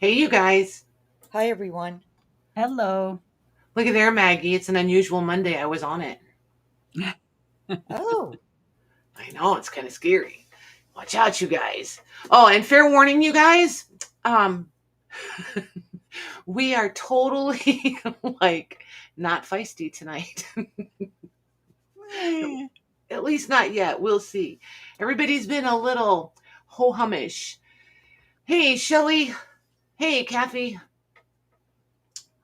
Hey, you guys. Hi, everyone. Hello. Look at there, Maggie. It's an unusual Monday. I was on it. Oh, I know, it's kind of scary. Watch out, you guys. Oh, and fair warning, you guys. Um, we are totally like not feisty tonight. Eh, At least not yet. We'll see. Everybody's been a little ho-humish. Hey, Shelly. Hey, Kathy.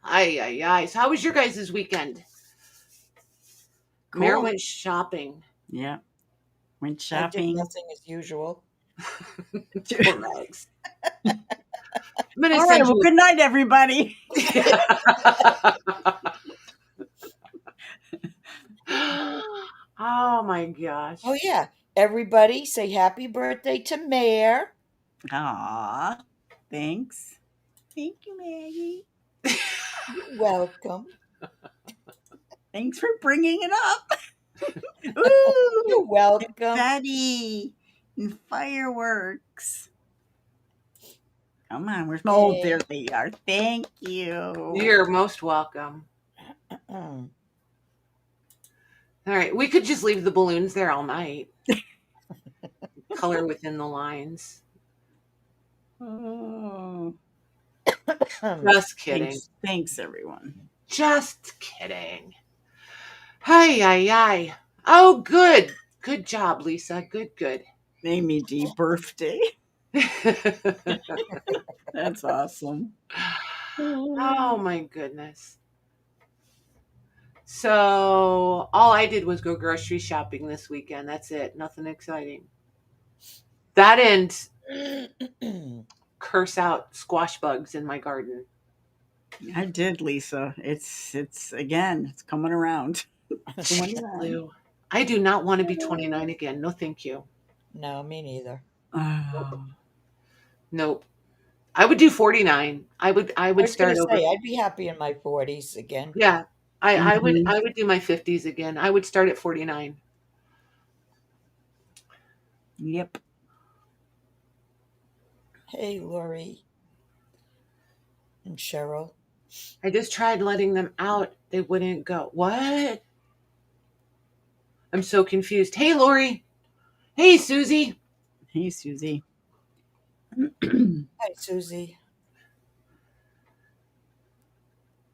Ay, ay, ay. So how was your guys' weekend? Mare cool. went shopping. Yeah. Went I did shopping. nothing as usual. Poor rags. I'm gonna All right. send Well, you. good night, everybody. Oh my gosh. Oh, yeah. Everybody say happy birthday to Mare. Aw. Thanks. Thank you, Maggie. You're welcome. Thanks for bringing it up. Ooh. You're welcome. Confetti and fireworks. Come on. Where's my old? Yay. There they are. Thank you. You're most welcome. Mm. All right, we could just leave the balloons there all night. Color within the lines. Oh. Just kidding. Thanks, everyone. Just kidding. Hi, ay, ay. Oh, good. Good job, Lisa. Good. Amy D. birthday. That's awesome. Oh my goodness. So all I did was go grocery shopping this weekend. That's it. Nothing exciting. That and curse out squash bugs in my garden. I did, Lisa. It's again, it's coming around. It's coming around. Lou, I do not want to be 29 again. No, thank you. No, me neither. Oh, Nope. I would do 49. I would I was start going to over. say, I'd be happy in my 40s again. Yeah. I would Mhm. I would do my 50s again. I would start at 49. Yep. Hey, Lori and Cheryl. I just tried letting them out. They wouldn't go. What? I'm so confused. Hey, Lori. Hey, Susie. Hey, Susie. Hi, Susie.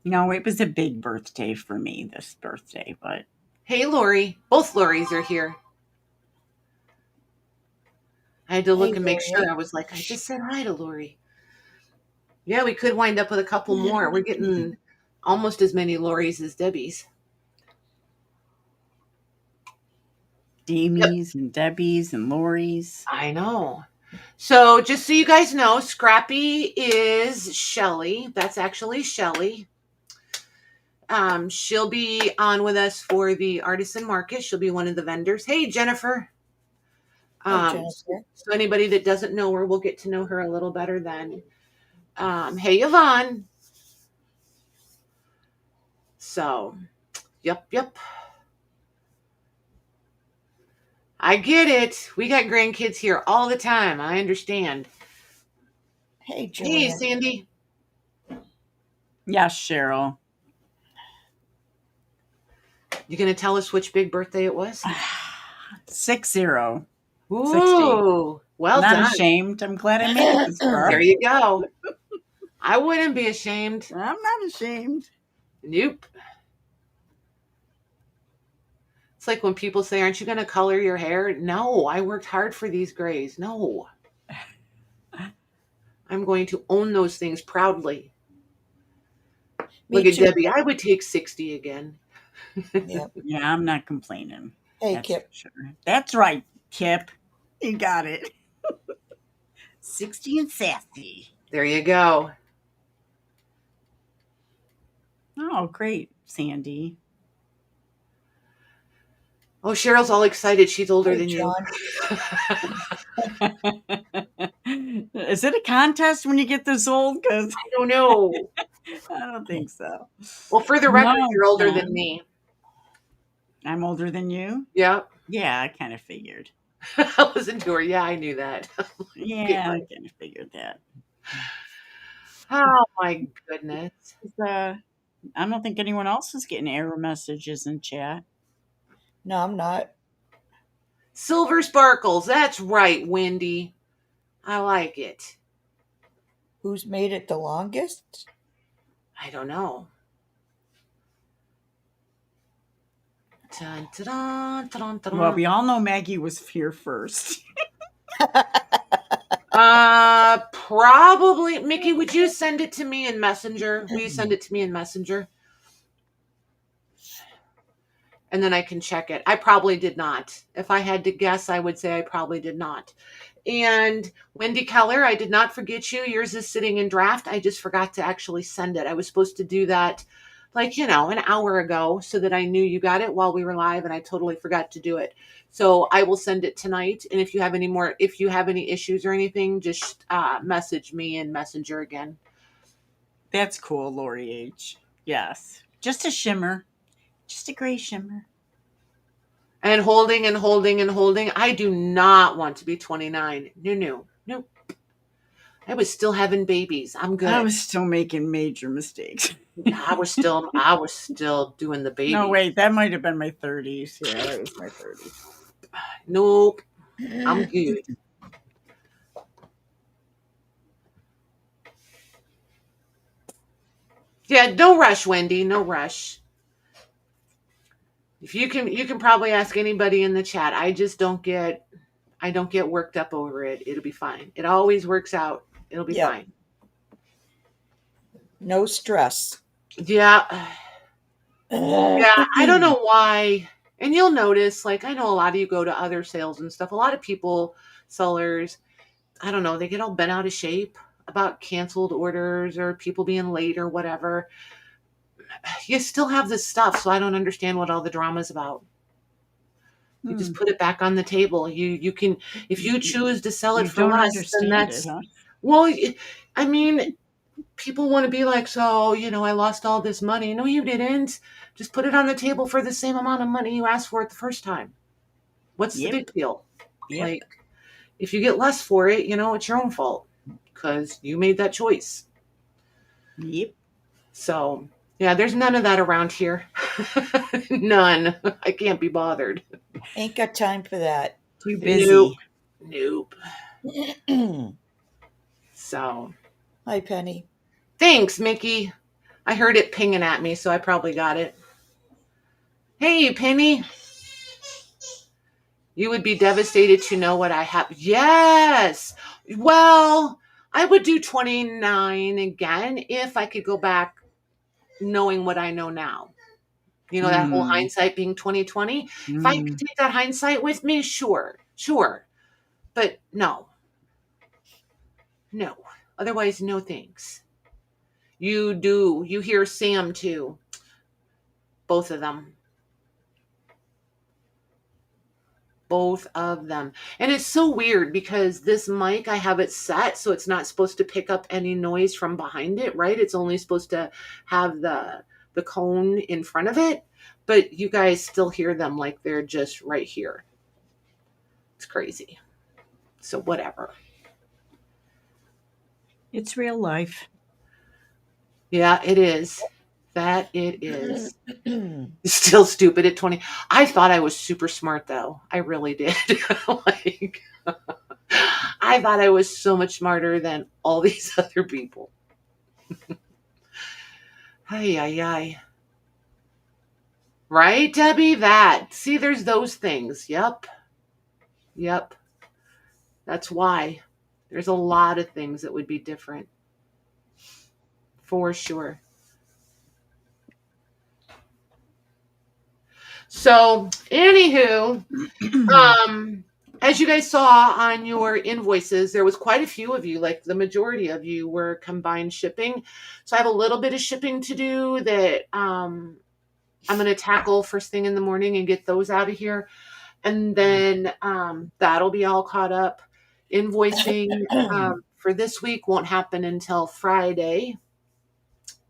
No, it was a big birthday for me this birthday, but Hey, Lori. Both Loris are here. I had to look Hey, and make Lori. sure. I was like, I just said hi to Lori. Yeah, we could wind up with a couple more. We're getting almost as many Loris as Debbie's. Damie's and Debbie's and Lori's. I know. So just so you guys know, Scrappy is Shelly. That's actually Shelly. She'll be on with us for the artisan market. She'll be one of the vendors. Hey, Jennifer. Hi, Jennifer. So anybody that doesn't know her will get to know her a little better then. Hey, Yvonne. So, yep. I get it. We got grandkids here all the time. I understand. Hey, Hey, Joanne. Sandy. Yes, Cheryl. You going to tell us which big birthday it was? 60. Ooh, well Not done. ashamed. I'm glad I made it this far. There you go. I wouldn't be ashamed. I'm not ashamed. Nope. It's like when people say, aren't you going to color your hair? No, I worked hard for these grays. No. I'm going to own those things proudly. Me Look at too. Debbie. I would take 60 again. Yep. Yeah, I'm not complaining. Hey, That's Kip. for sure. That's right, Kip. You got it. 60 and sassy. There you go. Oh, great, Sandy. Oh, Cheryl's all excited. She's older Hey, than John. you. Is it a contest when you get this old? Because I don't know. I don't think so. Well, for the record, No, you're older than John. me. I'm older than you? Yeah. Yeah, I kind of figured. I listened to her. Yeah, I knew that. Yeah, I kind of figured that. Oh my goodness. I don't think anyone else is getting error messages in chat. No, I'm not. Silver sparkles. That's right, Wendy. I like it. Who's made it the longest? I don't know. Dun, dun, dun, dun, dun. Well, we all know Maggie was here first. Probably. Mickey, would you send it to me in Messenger? Will you send it to me in Messenger? And then I can check it. I probably did not. If I had to guess, I would say I probably did not. And Wendy Keller, I did not forget you. Yours is sitting in draft. I just forgot to actually send it. I was supposed to do that an hour ago so that I knew you got it while we were live, and I totally forgot to do it. So I will send it tonight. And if you have any issues or anything, just message me in Messenger again. That's cool, Lori H. Yes. Just a shimmer. Just a gray shimmer. And holding and holding and holding. I do not want to be 29. No. Nope. I was still having babies. I'm good. I was still making major mistakes. I was still doing the baby. No, wait, that might have been my 30s. Yeah, that was my 30s. Nope. I'm good. Yeah, no rush, Wendy. No rush. If you can probably ask anybody in the chat. I don't get worked up over it. It'll be fine. It always works out. It'll be fine. No stress. Yeah. Yeah, I don't know why. And you'll notice, I know a lot of you go to other sales and stuff. A lot of people, sellers, I don't know, they get all bent out of shape about canceled orders or people being late or whatever. You still have this stuff, so I don't understand what all the drama's about. You just put it back on the table. You can, if you choose to sell it for less, then that's, well, I mean, people want to be like, so, I lost all this money. No, you didn't. Just put it on the table for the same amount of money you asked for it the first time. What's the big deal? Yep. If you get less for it, it's your own fault because you made that choice. Yep. So, yeah, there's none of that around here. None. I can't be bothered. Ain't got time for that. Too busy. Nope. So. Hi, Penny. Thanks, Mickey. I heard it pinging at me, so I probably got it. Hey, Penny. You would be devastated to know what I have. Yes. Well, I would do 29 again if I could go back knowing what I know now. That whole hindsight being 2020. If I could take that hindsight with me, sure. But no. Otherwise, no thanks. You hear Sam too. Both of them. And it's so weird because this mic, I have it set so it's not supposed to pick up any noise from behind it, right? It's only supposed to have the cone in front of it, but you guys still hear them like they're just right here. It's crazy. So whatever. It's real life. Yeah, it is. That it is. Still stupid at 20. I thought I was super smart, though. I really did. I thought I was so much smarter than all these other people. Ay. Right, Debbie? See, there's those things. Yep. That's why. There's a lot of things that would be different. For sure. So, anywho, as you guys saw on your invoices, there was quite a few of you, like the majority of you were combined shipping. So I have a little bit of shipping to do that I'm going to tackle first thing in the morning and get those out of here. And then that'll be all caught up. Invoicing for this week won't happen until Friday.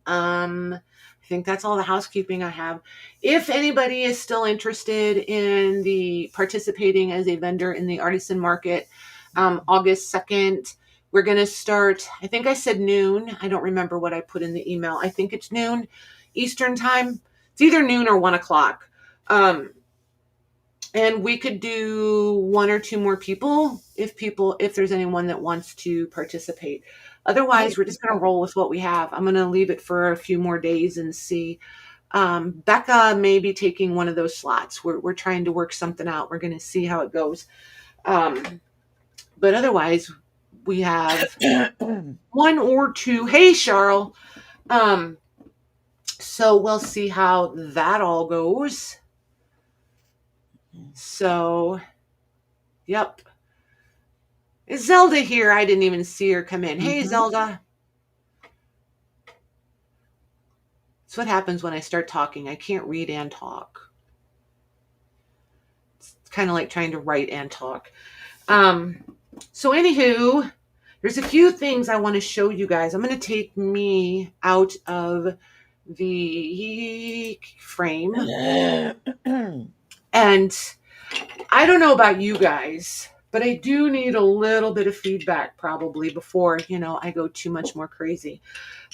I think that's all the housekeeping I have. If anybody is still interested in the participating as a vendor in the artisan market, August 2nd, We're going to start, I think I said noon. I don't remember what I put in the email. I think it's noon Eastern time. It's either noon or 1 o'clock. And we could do 1 or 2 more people if there's anyone that wants to participate. Otherwise, we're just going to roll with what we have. I'm going to leave it for a few more days and see. Becca may be taking one of those slots. We're trying to work something out. We're going to see how it goes. But otherwise, we have 1 or 2. Hey, Cheryl. So we'll see how that all goes. So, yep. Is Zelda here? I didn't even see her come in. Hey, Zelda. That's what happens when I start talking. I can't read and talk. It's kind of like trying to write and talk. So anywho, there's a few things I want to show you guys. I'm going to take me out of the frame. And I don't know about you guys, but I do need a little bit of feedback probably before, I go too much more crazy.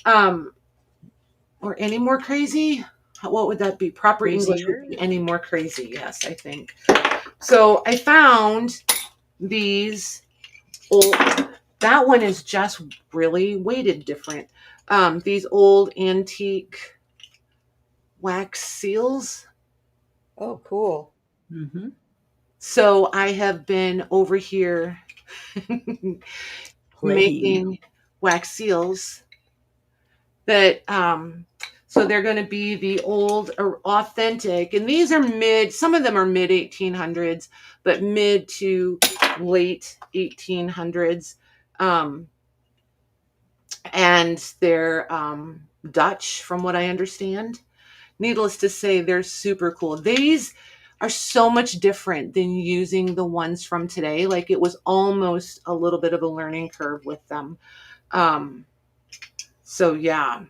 Or any more crazy? What would that be? Proper English would be any more crazy. Yes, I think. So I found these old, that one is just really weighted different. These old antique wax seals. Oh, cool. Mm-hmm. So I have been over here making wax seals that, so they're going to be the old or authentic, and these are some of them are mid 1800s, but mid to late 1800s. And they're Dutch from what I understand. Needless to say, they're super cool. These are so much different than using the ones from today. Like it was almost a little bit of a learning curve with them. So yeah.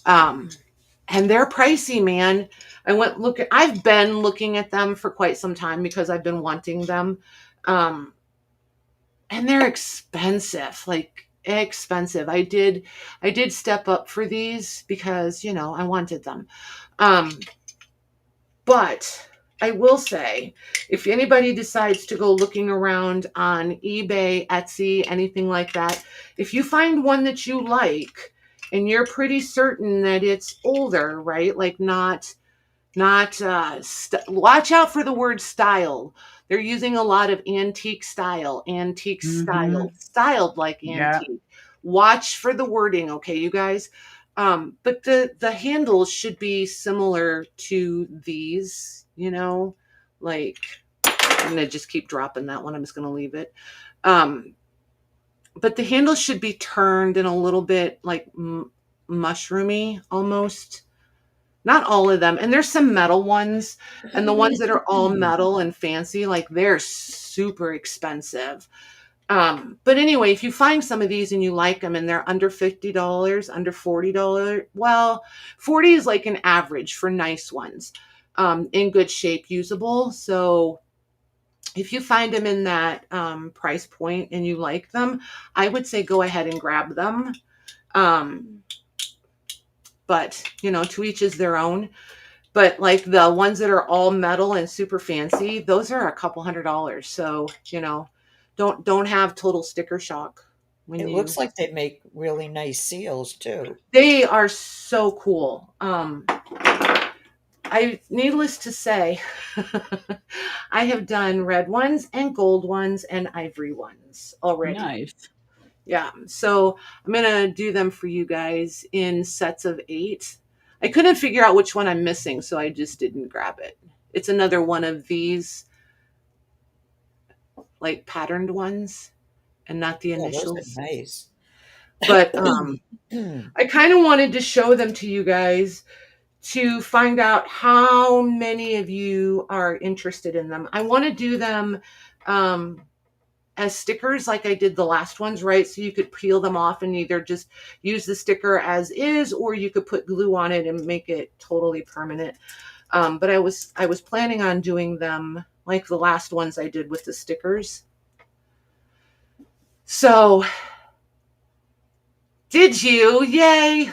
And they're pricey, man. I've been looking at them for quite some time because I've been wanting them. And they're expensive, like expensive. I did step up for these because, I wanted them. But I will say, if anybody decides to go looking around on eBay, Etsy, anything like that, if you find one that you like and you're pretty certain that it's older, right? Like not watch out for the word style. They're using a lot of antique style, styled like antique. Watch for the wording, okay, you guys? But the handles should be similar to these, like I'm going to just keep dropping that one. I'm just going to leave it. But the handles should be turned in a little bit like mushroomy almost. Not all of them. And there's some metal ones, and the ones that are all metal and fancy, like they're super expensive. But anyway, if you find some of these and you like them and they're under $50, under $40, well, 40 is like an average for nice ones, in good shape, usable. So if you find them in that price point and you like them, I would say go ahead and grab them. But, to each is their own. But like the ones that are all metal and super fancy, those are a couple $100. So, don't have total sticker shock. Looks like they make really nice seals too. They are so cool. Needless to say, I have done red ones and gold ones and ivory ones already. Nice. Yeah. So I'm going to do them for you guys in sets of 8. I couldn't figure out which one I'm missing, so I just didn't grab it. It's another one of these like patterned ones and not the initials. Those are nice. But I kind of wanted to show them to you guys to find out how many of you are interested in them. I want to do them as stickers like I did the last ones, right? So you could peel them off and either just use the sticker as is, or you could put glue on it and make it totally permanent. But I was planning on doing them like the last ones I did with the stickers. So Did you? Yay.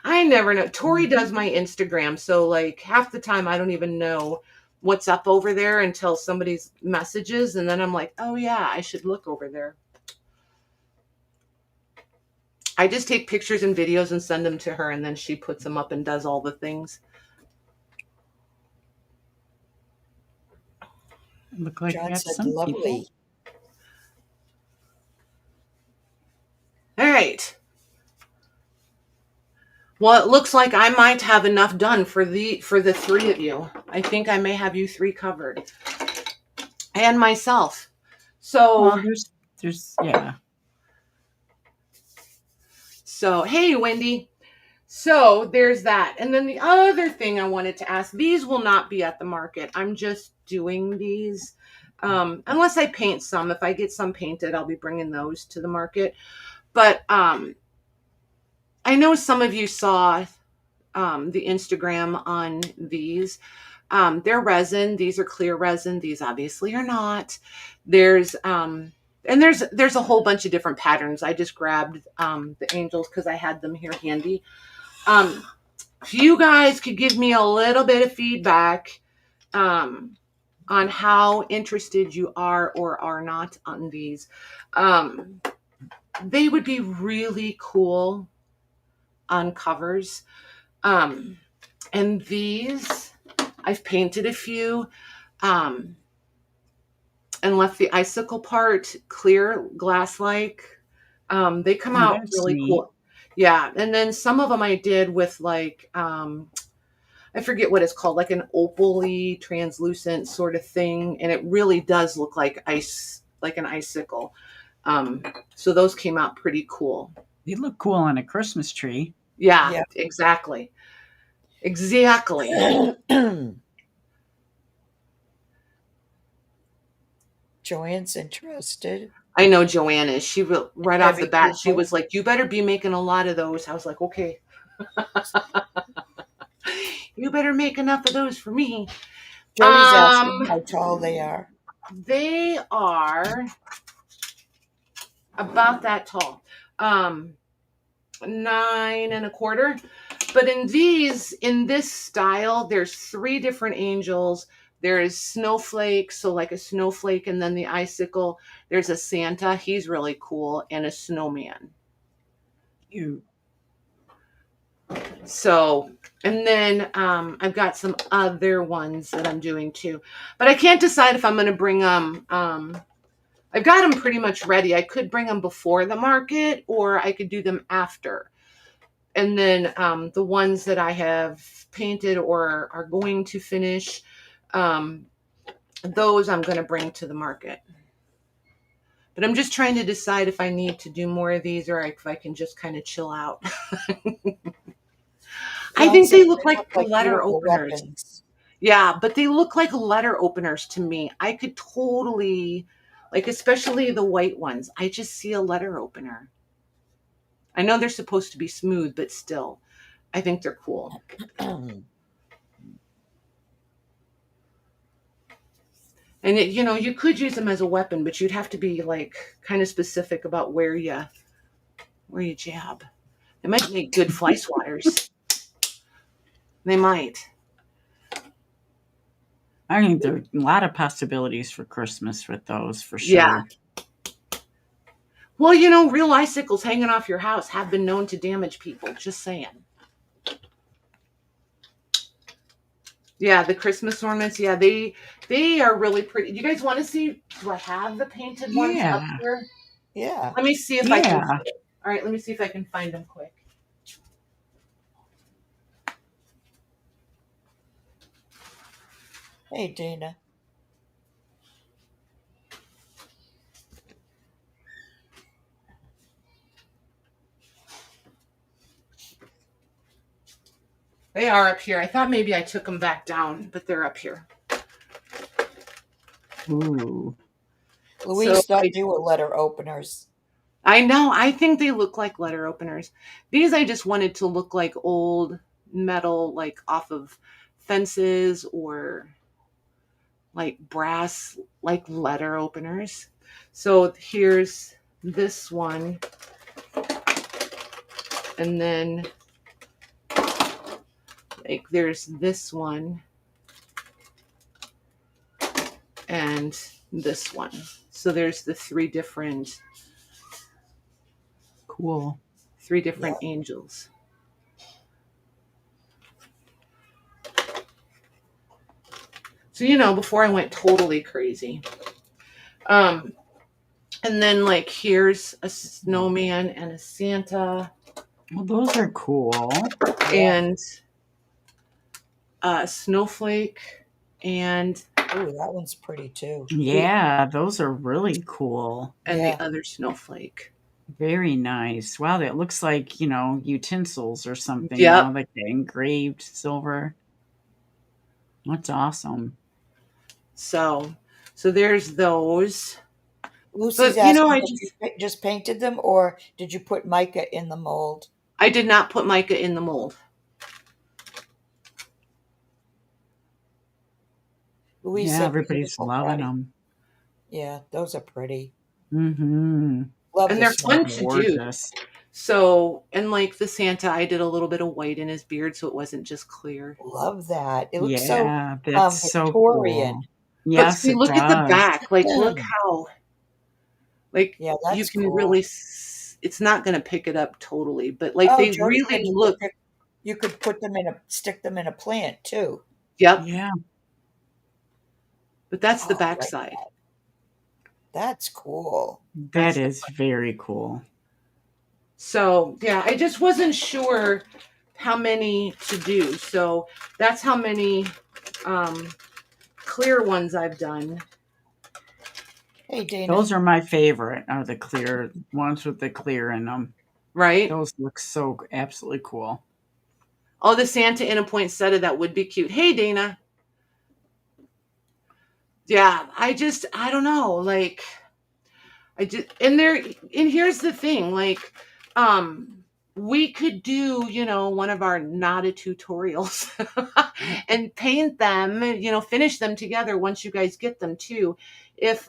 I never know. Tori does my Instagram, so like half the time I don't even know what's up over there until somebody's messages, and then I'm like, oh yeah, I should look over there. I just take pictures and videos and send them to her, and then she puts them up and does all the things. Look like John we have said some lovely. people. All right. Well, it looks like I might have enough done for the three of you. I think I may have you three covered. And myself. So Well, there's yeah. So, hey, Wendy. So there's that. And then the other thing I wanted to ask, these will not be at the market. I'm just doing these. Unless I paint some. If I get some painted, I'll be bringing those to the market. But I know some of you saw the Instagram on these. They're resin. These are clear resin. These obviously are not. There's a whole bunch of different patterns. I just grabbed the angels because I had them here handy. If you guys could give me a little bit of feedback on how interested you are or are not on these, they would be really cool on covers. And these, I've painted a few and left the icicle part clear glass-like. They come out really cool. Yeah. And then some of them I did with like, I forget what it's called, like an opal-y translucent sort of thing. And it really does look like ice, like an icicle. So those came out pretty cool. They look cool on a Christmas tree. Yeah. Exactly. Joanne's interested. I know Joanne is. She right off the bat, she people. was like, you better be making a lot of those. I was like, okay. You better make enough of those for me. Jody's asking how tall they are. They are about that tall. 9 1/4. But in this style, there's 3 different angels. There is snowflake, so like a snowflake, and then the icicle. There's a Santa, he's really cool, and a snowman. So, and then I've got some other ones that I'm doing too. But I can't decide if I'm going to bring them. I've got them pretty much ready. I could bring them before the market, or I could do them after. And then the ones that I have painted or are going to finish, those I'm going to bring to the market. But I'm just trying to decide if I need to do more of these or if I can just kind of chill out. I think they look like letter openers. Weapons. Yeah, but they look like letter openers to me. I could totally, like, especially the white ones. I just see a letter opener. I know they're supposed to be smooth, but still, I think they're cool. And you could use them as a weapon, but you'd have to be like kind of specific about where you jab. They might make good fly swatters. They might. I think there are a lot of possibilities for Christmas with those, for sure. Yeah. Well, real icicles hanging off your house have been known to damage people. Just saying. Yeah, the Christmas ornaments. Yeah, they are really pretty. You guys want to see? Do I have the painted ones up here? Yeah. Let me see if I can. All right, let me see if I can find them quick. Hey, Dana. They are up here. I thought maybe I took them back down, but they're up here. Ooh. Louise thought they were letter openers. I know. I think they look like letter openers. These I just wanted to look like old metal, like off of fences or like brass, like letter openers. So here's this one. And then like there's this one and this one. So there's the three different Cool. angels. So, you know, before I went totally crazy. And then like here's a snowman and a Santa. Well, those are cool. And a snowflake and Oh, that one's pretty too. Yeah, those are really cool. and Yeah. the other snowflake. Very nice. Wow, that looks like, utensils or something, Yep. like the engraved silver. That's awesome. So there's those. Lucy's But, you know, asking if you just painted them, or did you put mica in the mold? I did not put mica in the mold. Louise Yeah, said everybody's beautiful, loving Patty. them. Yeah, those are pretty. Mm-hmm. Love And this they're fun one. to do. Gorgeous. So, and like the Santa, I did a little bit of white in his beard so it wasn't just clear. Love that. It looks so Yeah, that's so Victorian. cool. But Yes, see, it look at the does. back. Like, look how, like, Yeah, you that's can cool. really, it's not going to pick it up totally, but like Oh, they Jody really said look. you could put them stick them in a plant too. Yep. Yeah, But that's the Oh, I like backside. that. That's cool. that is very cool. So, yeah, I just wasn't sure how many to do. So that's how many clear ones I've done. Hey, Dana. Those are my favorite, are the clear ones with the clear in them. Right? Those look so absolutely cool. Oh, the Santa in a poinsettia, that would be cute. Hey, Dana. Yeah, I don't know. Like, and here's the thing. Like, we could do, one of our Nada tutorials and paint them, finish them together once you guys get them too. If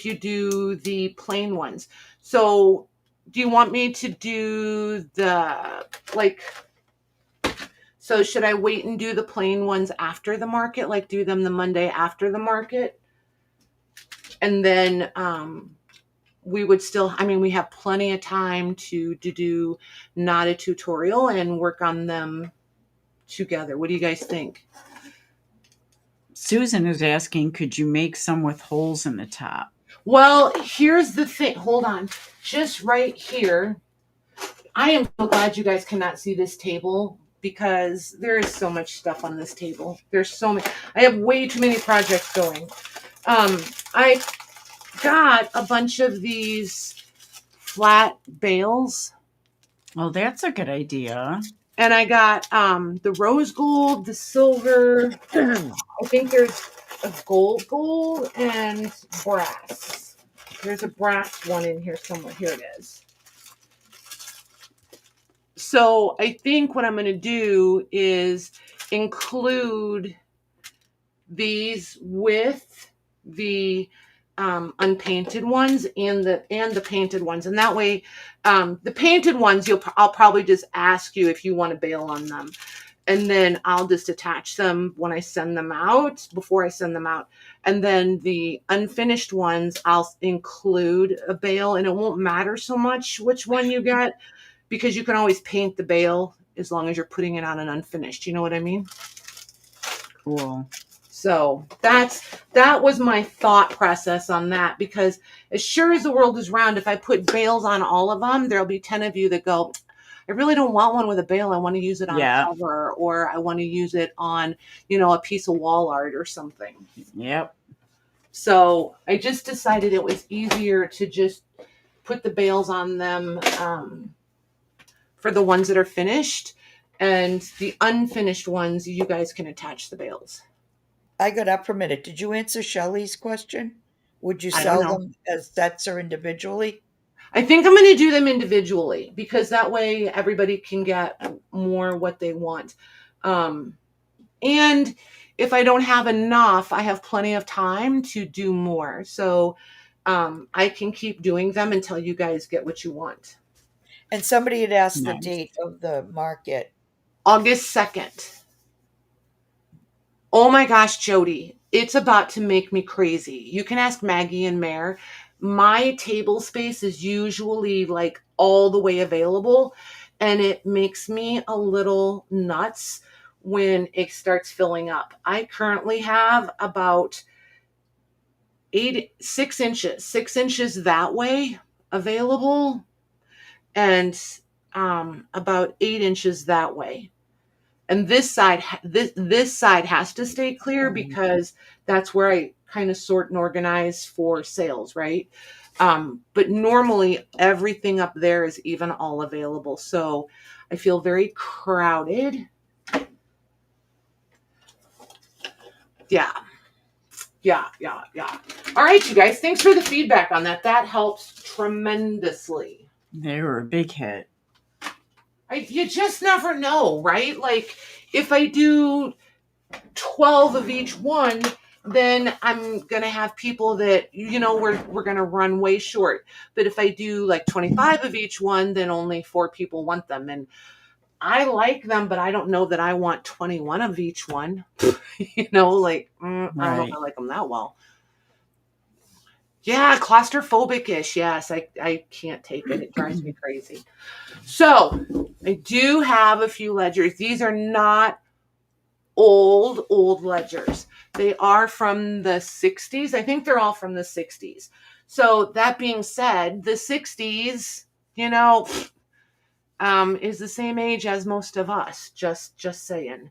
you do the plain ones. So do you want me to do so should I wait and do the plain ones after the market? Like do them the Monday after the market? And then we would still, we have plenty of time to do not a tutorial and work on them together. What do you guys think? Susan is asking, could you make some with holes in the top? Well, here's the thing. Hold on. Just right here. I am so glad you guys cannot see this table because there is so much stuff on this table. There's so many. I have way too many projects going. I got a bunch of these flat bales. Well, that's a good idea. And I got the rose gold, the silver. I think there's a gold and brass. There's a brass one in here somewhere. Here it is. So I think what I'm going to do is include these with the unpainted ones and the painted ones, and that way the painted ones I'll probably just ask you if you want to bail on them, and then I'll just attach them when I send them out, before I send them out. And then the unfinished ones I'll include a bail, and it won't matter so much which one you get because you can always paint the bail as long as you're putting it on an unfinished. You know what I mean? Cool. So that was my thought process on that, because as sure as the world is round, if I put bails on all of them, there'll be 10 of you that go, I really don't want one with a bail. I want to use it on a cover, or I want to use it on, a piece of wall art or something. Yep. So I just decided it was easier to just put the bails on them for the ones that are finished, and the unfinished ones, you guys can attach the bails. I got up for a minute. Did you answer Shelley's question? Would you sell them as sets or individually? I think I'm going to do them individually because that way everybody can get more what they want. And if I don't have enough, I have plenty of time to do more. So I can keep doing them until you guys get what you want. And somebody had asked the Nice. date of the market. August 2nd. Oh my gosh, Jody, it's about to make me crazy. You can ask Maggie and Mare. My table space is usually like all the way available, and it makes me a little nuts when it starts filling up. I currently have about 6 inches, 6 inches that way available, and about 8 inches that way. And this side has to stay clear because that's where I kind of sort and organize for sales, right? But normally everything up there is even all available. So I feel very crowded. Yeah. All right, you guys, thanks for the feedback on that. That helps tremendously. They were a big hit. You just never know, right? Like if I do 12 of each one, then I'm going to have people that, we're going to run way short. But if I do like 25 of each one, then only 4 people want them. And I like them, but I don't know that I want 21 of each one. I don't know if I like them that well. Yeah, claustrophobic-ish. Yes, I can't take it. It drives me crazy. So I do have a few ledgers. These are not old ledgers. They are from the 60s. I think they're all from the 60s. So that being said, the 60s, is the same age as most of us. Just saying.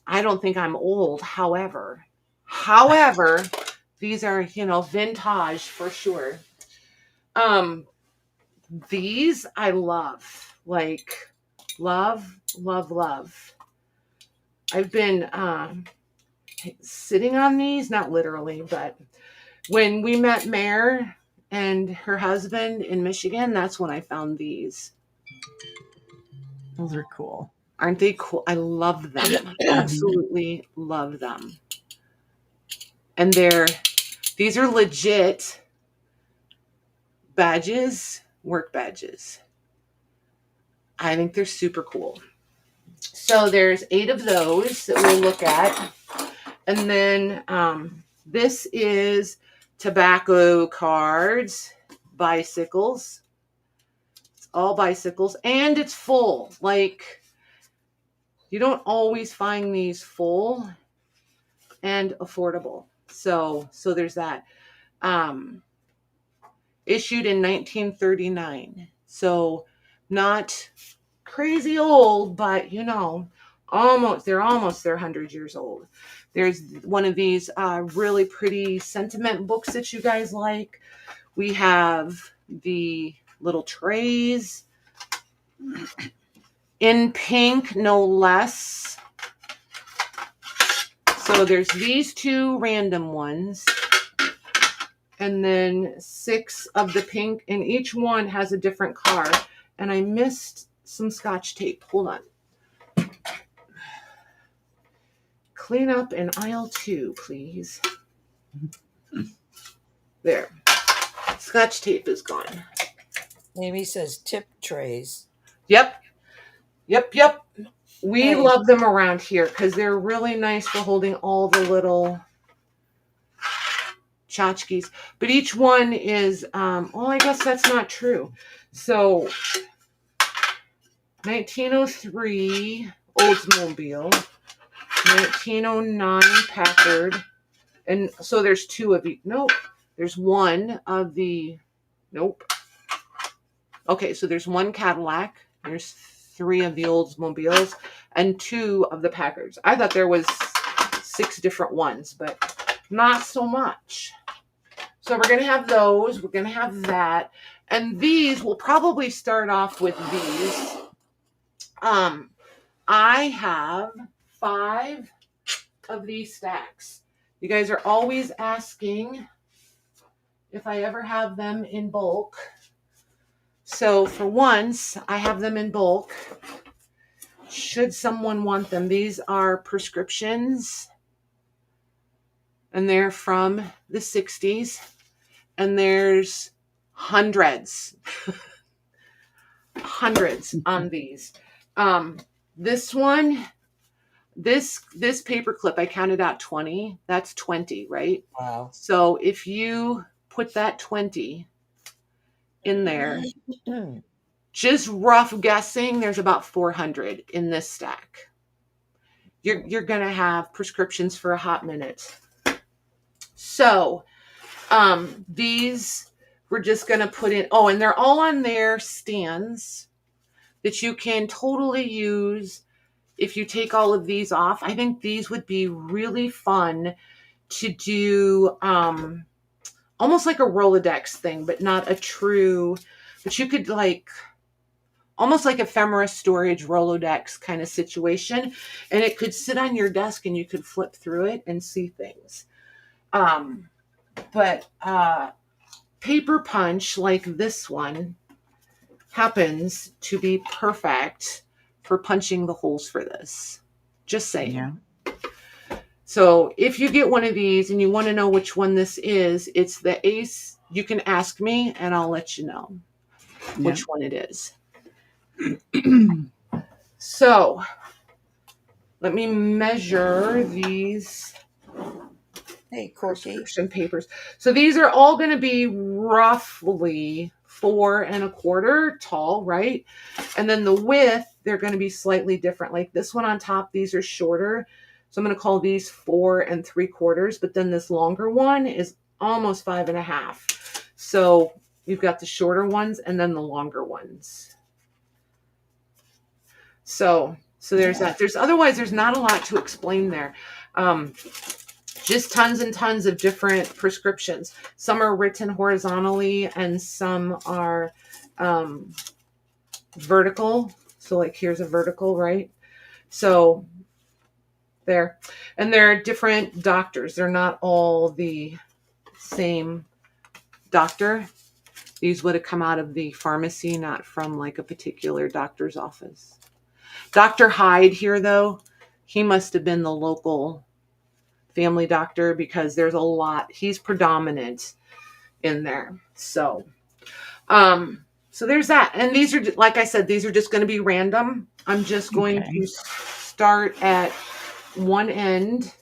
I don't think I'm old. However, these are, vintage for sure. These I love. Like love. I've been sitting on these, not literally, but when we met Mare and her husband in Michigan, that's when I found these. Those are cool. Aren't they cool? I love them. Absolutely love them. And these are legit badges, work badges. I think they're super cool. So there's 8 of those that we'll look at. And then this is tobacco cards, bicycles. It's all bicycles, and it's full. Like, you don't always find these full and affordable. So there's that. Issued in 1939. So not crazy old, but they're almost 100 years old. There's one of these really pretty sentiment books that you guys like. We have the little trays in pink, no less. So there's these 2 random ones, and then 6 of the pink, and each one has a different card. And I missed some Scotch tape. Hold on. Clean up in aisle 2, please. There. Scotch tape is gone. Amy says tip trays. Yep. We love them around here because they're really nice for holding all the little tchotchkes. But each one is, I guess that's not true. So 1903 Oldsmobile, 1909 Packard, and so there's 2 of each. Nope. There's 1 of the, nope. Okay, so there's 1 Cadillac. There's 3 of the Oldsmobiles and 2 of the Packards. I thought there was 6 different ones, but not so much. So we're going to have those. We're going to have that. And these, we'll probably start off with these. I have 5 of these stacks. You guys are always asking if I ever have them in bulk. So for once, I have them in bulk. Should someone want them, these are prescriptions. And they're from the 60s. And there's hundreds. hundreds on these. This one, this paper clip, I counted out 20. That's 20, right? Wow. So if you put that 20 in there, just rough guessing, there's about 400 in this stack. You're going to have prescriptions for a hot minute. So these we're just going to put in. Oh, and they're all on their stands that you can totally use if you take all of these off. I think these would be really fun to do almost like a Rolodex thing, but not a true, but you could like almost like ephemera storage Rolodex kind of situation. And it could sit on your desk and you could flip through it and see things. But paper punch like this one happens to be perfect for punching the holes for this. Just saying. Yeah. So if you get one of these and you want to know which one this is, it's the Ace. You can ask me and I'll let you know which one it is. So let me measure these prescription papers. So these are all going to be roughly 4 1/4 tall, right? And then the width, they're going to be slightly different. Like this one on top, these are shorter. So I'm going to call these 4 3/4, but then this longer one is almost 5 1/2. So you've got the shorter ones and then the longer ones. So there's that. Otherwise there's not a lot to explain there. Just tons and tons of different prescriptions. Some are written horizontally and some are vertical. So like here's a vertical, right? So there. And they're different doctors. They're not all the same doctor. These would have come out of the pharmacy, not from like a particular doctor's office. Dr. Hyde here, though, he must have been the local family doctor because there's a lot. He's predominant in there. So there's that. And these are, like I said, these are just going to be random. I'm just going to start at one end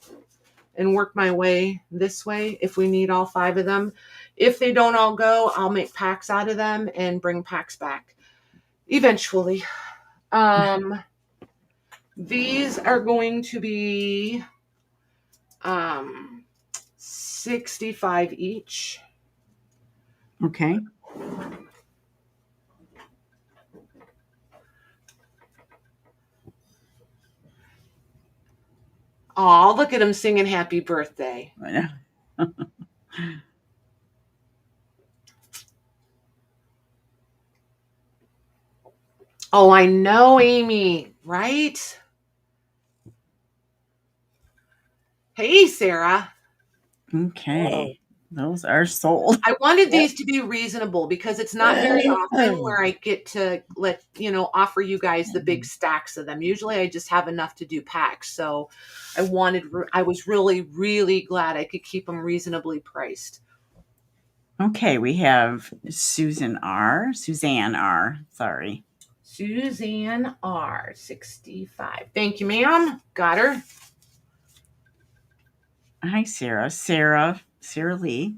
and work my way this way if we need all 5 of them. If they don't all go, I'll make packs out of them and bring packs back eventually. These are going to be 65 each. Okay. Oh, look at him singing happy birthday. I know. Oh, I know, Amy, right? Hey, Sarah. Okay. Those are sold. I wanted these to be reasonable because it's not very often where I get to offer you guys the big stacks of them. Usually I just have enough to do packs. So I was really, really glad I could keep them reasonably priced. Okay. We have Suzanne R. Sorry. Suzanne R. 65. Thank you, ma'am. Got her. Hi, Sarah. Sarah Lee.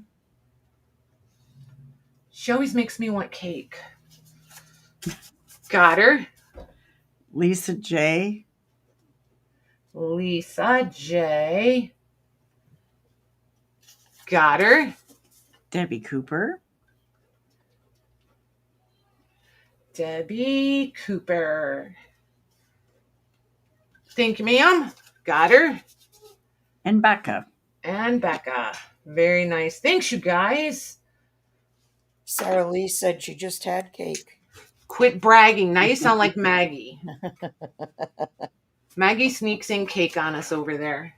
She always makes me want cake. Got her. Lisa J. Got her. Debbie Cooper. Thank you, ma'am. Got her. And Becca. Very nice. Thanks, you guys. Sarah Lee said she just had cake. Quit bragging. Now you sound like Maggie. Maggie sneaks in cake on us over there.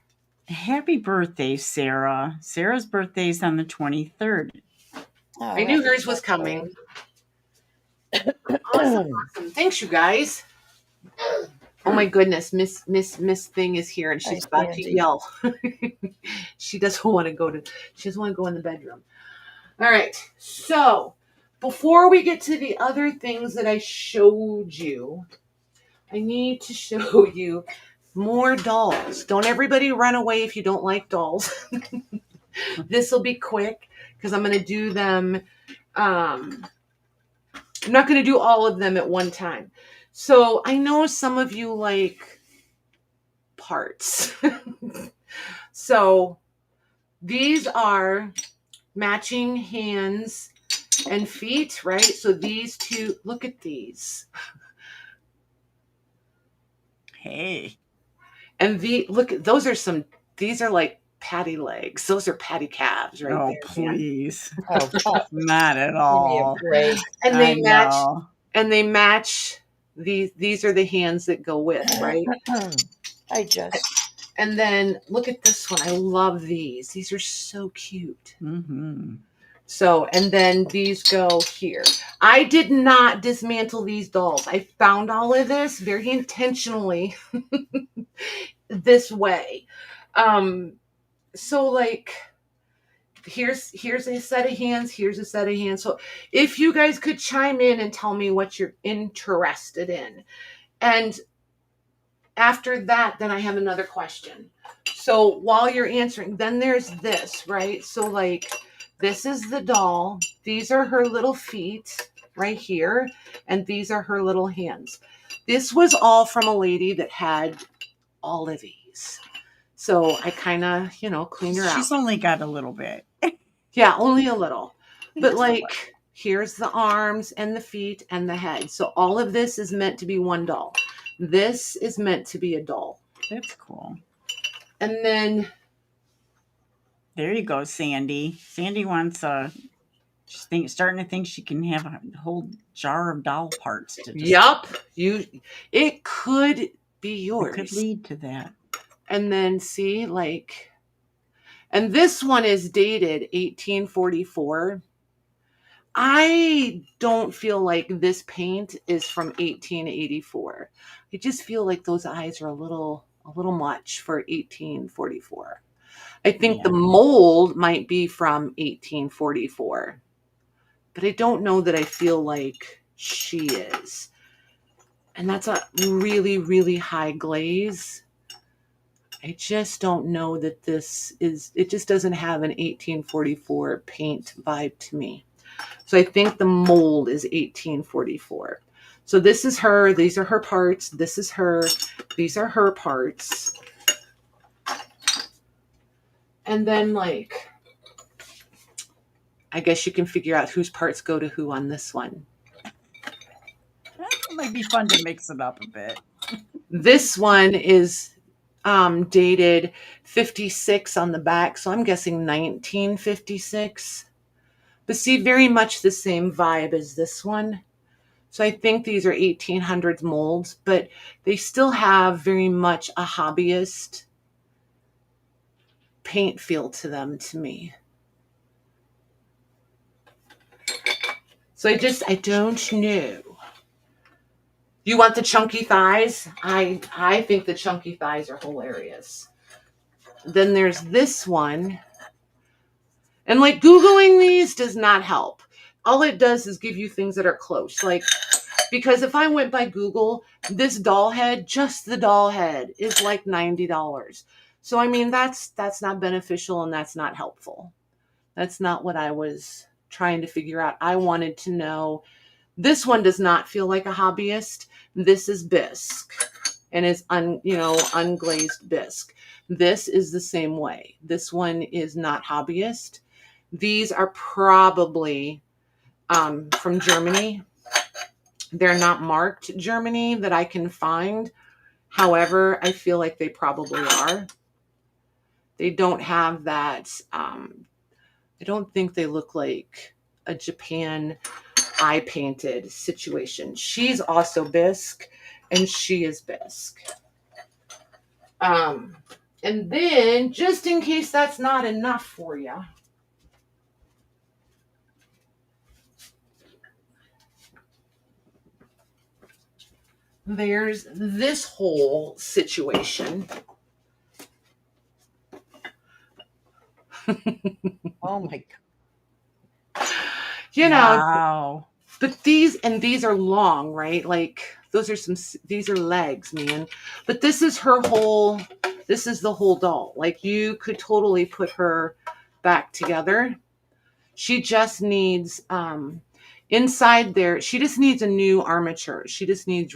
Happy birthday, Sarah. Sarah's birthday is on the 23rd. Oh, I knew hers was coming. Awesome. Thanks, you guys. Oh my goodness, Miss Thing is here and she's about to yell. She doesn't want to go in the bedroom. All right. So, before we get to the other things that I showed you, I need to show you more dolls. Don't everybody run away if you don't like dolls. This will be quick because I'm going to do them. I'm not going to do all of them at one time. So I know some of you like parts. So these are matching hands and feet, right? So these two, look at these. Hey. And look, those are these are like patty legs. Those are patty calves right Oh, there. please. Oh, Not at give me a all. break. And they match, know. and they match these are the hands that go with, right? I just. And then look at this one. I love these. These are so cute. Mm-hmm. So, and then these go here. I did not dismantle these dolls. I found all of this very intentionally this way. So like, here's a set of hands. Here's a set of hands. So if you guys could chime in and tell me what you're interested in. And after that, then I have another question. So while you're answering, then there's this, right? So like, this is the doll. These are her little feet right here. And these are her little hands. This was all from a lady that had all of these. So I kind of, cleaned her out. She's only got a little bit. Yeah, only a little. But like, here's the arms and the feet and the head. So all of this is meant to be one doll. This is meant to be a doll. That's cool. And then there you go, Sandy. Sandy wants she's starting to think she can have a whole jar of doll parts to just, yup, it could be yours. It could lead to that. And then see, like, and this one is dated 1844. I don't feel like this paint is from 1884. I just feel like those eyes are a little much for 1844. I think the mold might be from 1844, but I don't know that I feel like she is. And that's a really, really high glaze. I just don't know that it just doesn't have an 1844 paint vibe to me. So I think the mold is 1844. So this is her. These are her parts. This is her. These are her parts. And then, like, I guess you can figure out whose parts go to who on this one. It might be fun to mix it up a bit. This one is dated 56 on the back. So I'm guessing 1956. But see, very much the same vibe as this one. So I think these are 1800s molds, but they still have very much a hobbyist paint feel to them to me. So I don't know. You want the chunky thighs? I think the chunky thighs are hilarious. Then there's this one. And like, Googling these does not help. All it does is give you things that are close. Like, because if I went by Google, this doll head, just the doll head, is like $90. So I mean, that's not beneficial and that's not helpful. That's not what I was trying to figure out. I wanted to know, this one does not feel like a hobbyist. This is bisque and is unglazed bisque. This is the same way. This one is not hobbyist. These are probably from Germany. They're not marked Germany that I can find. However, I feel like they probably are. They don't have that. I don't think they look like a Japan eye painted situation. She's also bisque and she is bisque. And then, just in case that's not enough for you, there's this whole situation. Oh my God. you know, Wow. but these are long, right? Like these are legs, man. But this is the whole doll. Like you could totally put her back together. She just needs, inside there, she just needs a new armature. She just needs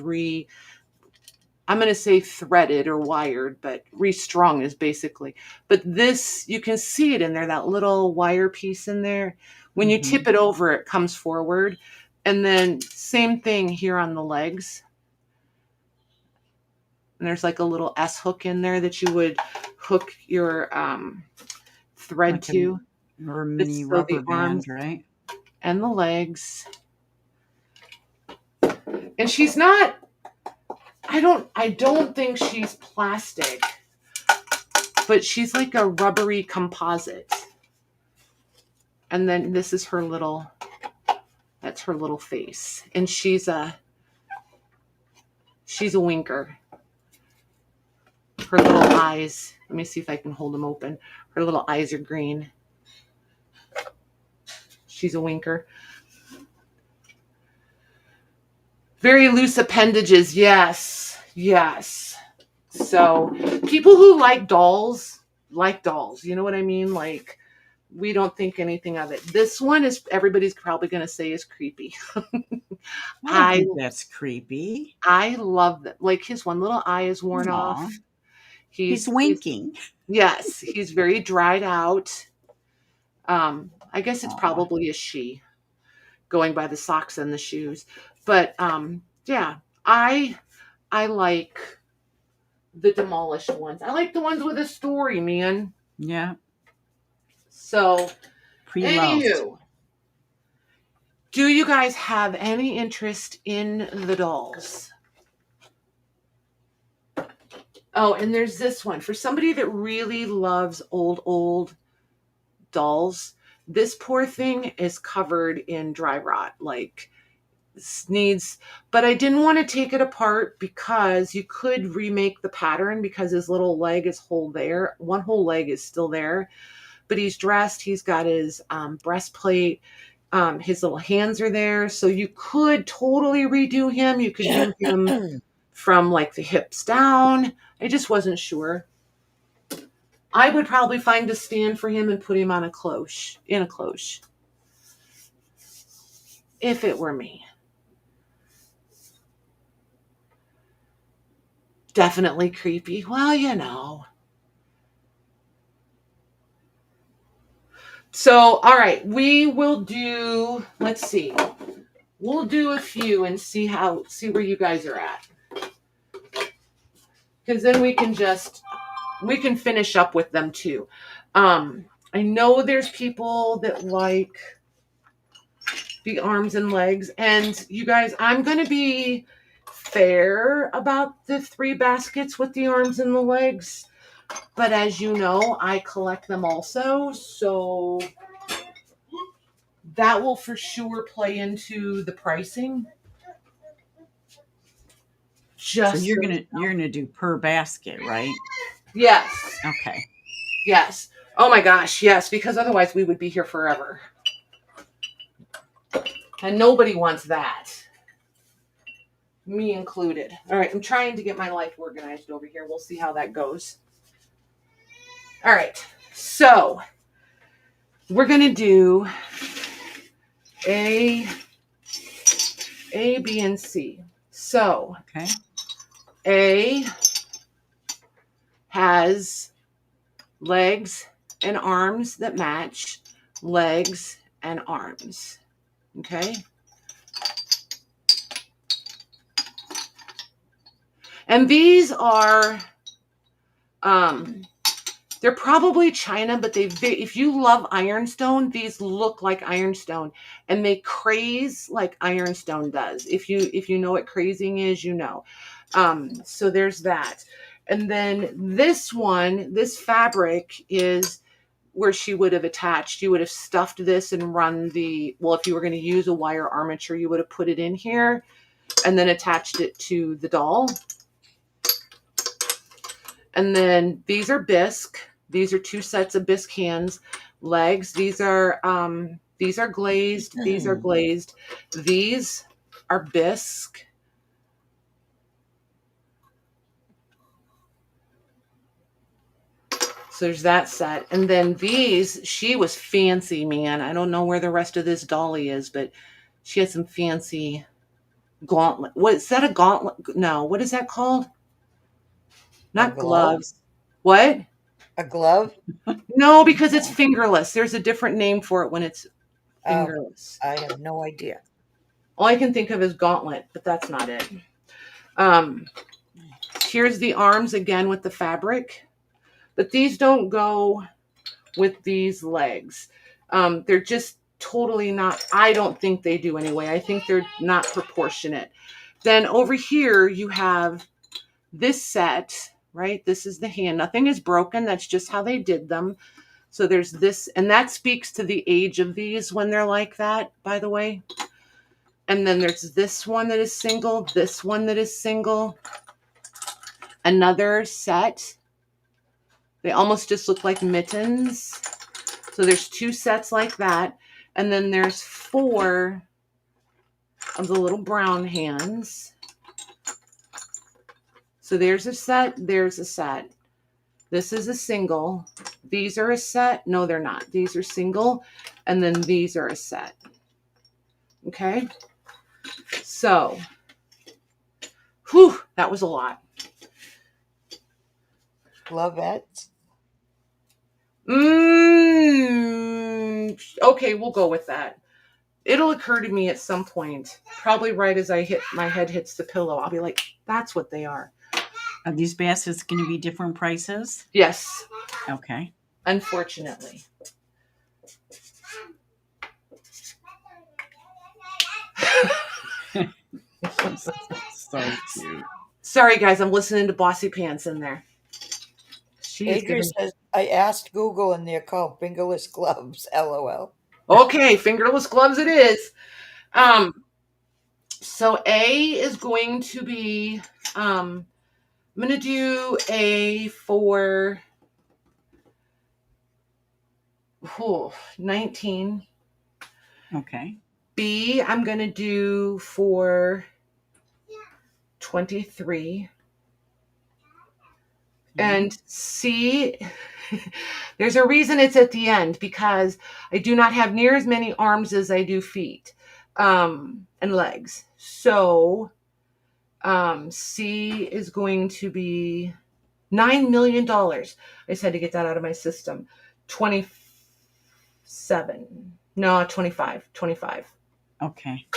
I'm going to say threaded or wired, but restrung is basically. But this, you can see it in there, that little wire piece in there. When you tip it over, it comes forward. And then same thing here on the legs. And there's like a little S hook in there that you would hook your thread like to. Or a mini rubber band, right? And the legs. And she's not, I don't think she's plastic, but she's like a rubbery composite. And then this is that's her little face. And she's a winker. Her little eyes, let me see if I can hold them open. Her little eyes are green. She's a winker. Very loose appendages. Yes. So people who like dolls. You know what I mean? Like, we don't think anything of it. This one is, everybody's probably going to say is creepy. I think that's creepy. I love that. Like his one little eye is worn off. He's winking. Yes. He's very dried out. I guess it's probably a she, going by the socks and the shoes. But yeah, I like the demolished ones. I like the ones with a story, man. Yeah. So, Pre-loved. anywho, do you guys have any interest in the dolls? Oh, and there's this one. For somebody that really loves old dolls, this poor thing is covered in dry rot. Like, but I didn't want to take it apart because you could remake the pattern, because his little leg is whole there. One whole leg is still there, but he's dressed. He's got his breastplate. His little hands are there. So you could totally redo him. You could do him from like the hips down. I just wasn't sure. I would probably find a stand for him and put him on a cloche, if it were me. Definitely creepy. Well, you know. So, all right, we will do, let's see. We'll do a few and see where you guys are at. Because then we can finish up with them too. I know there's people that like the arms and legs, and you guys, I'm going to be fair about the 3 baskets with the arms and the legs, but as you know, I collect them also, so that will for sure play into the pricing. So you're gonna do per basket, right? Yes. Okay. Yes. Oh my gosh, yes, because otherwise we would be here forever. And nobody wants that. Me included. All right, I'm trying to get my life organized over here. We'll see how that goes. All right, so we're going to do A, B, and C. So, okay. A has legs and arms that match, legs and arms. Okay? And these are, they're probably China, but if you love ironstone, these look like ironstone, and they craze like ironstone does. If you know what crazing is, you know. So there's that. And then this fabric is where she would have attached. You would have stuffed this and run if you were going to use a wire armature, you would have put it in here and then attached it to the doll. And then these are bisque. These are 2 sets of bisque hands, legs. These are These are glazed. These are glazed. These are bisque. So there's that set. And then these, she was fancy, man. I don't know where the rest of this dolly is, but she had some fancy gauntlet. What is that, a gauntlet? No, what is that called? Not gloves. What? A glove? No, because it's fingerless. There's a different name for it when it's fingerless. I have no idea. All I can think of is gauntlet, but that's not it. Here's the arms again with the fabric. But these don't go with these legs. They're just totally not, I don't think they do anyway. I think they're not proportionate. Then over here, you have this set, right? This is the hand. Nothing is broken. That's just how they did them. So there's this, and that speaks to the age of these when they're like that, by the way. And then there's this one that is single, this one that is single, another set. They almost just look like mittens. So there's 2 sets like that. And then there's 4 of the little brown hands. So there's a set, there's a set. This is a single. These are a set. No, they're not. These are single. And then these are a set. Okay. So, whew, that was a lot. Glovettes? Okay, we'll go with that. It'll occur to me at some point, probably right as my head hits the pillow. I'll be like, that's what they are. Are these baskets going to be different prices? Yes. Okay. Unfortunately. So cute. Sorry, guys, I'm listening to Bossy Pants in there. Adrian says, I asked Google and they're called fingerless gloves, LOL. Okay, fingerless gloves it is. So A is going to be, I'm going to do A for 19. Okay. B, I'm going to do for 23. And C, there's a reason it's at the end, because I do not have near as many arms as I do feet and legs. So C is going to be $9 million. I just had to get that out of my system. 27. No, 25. 25. Okay.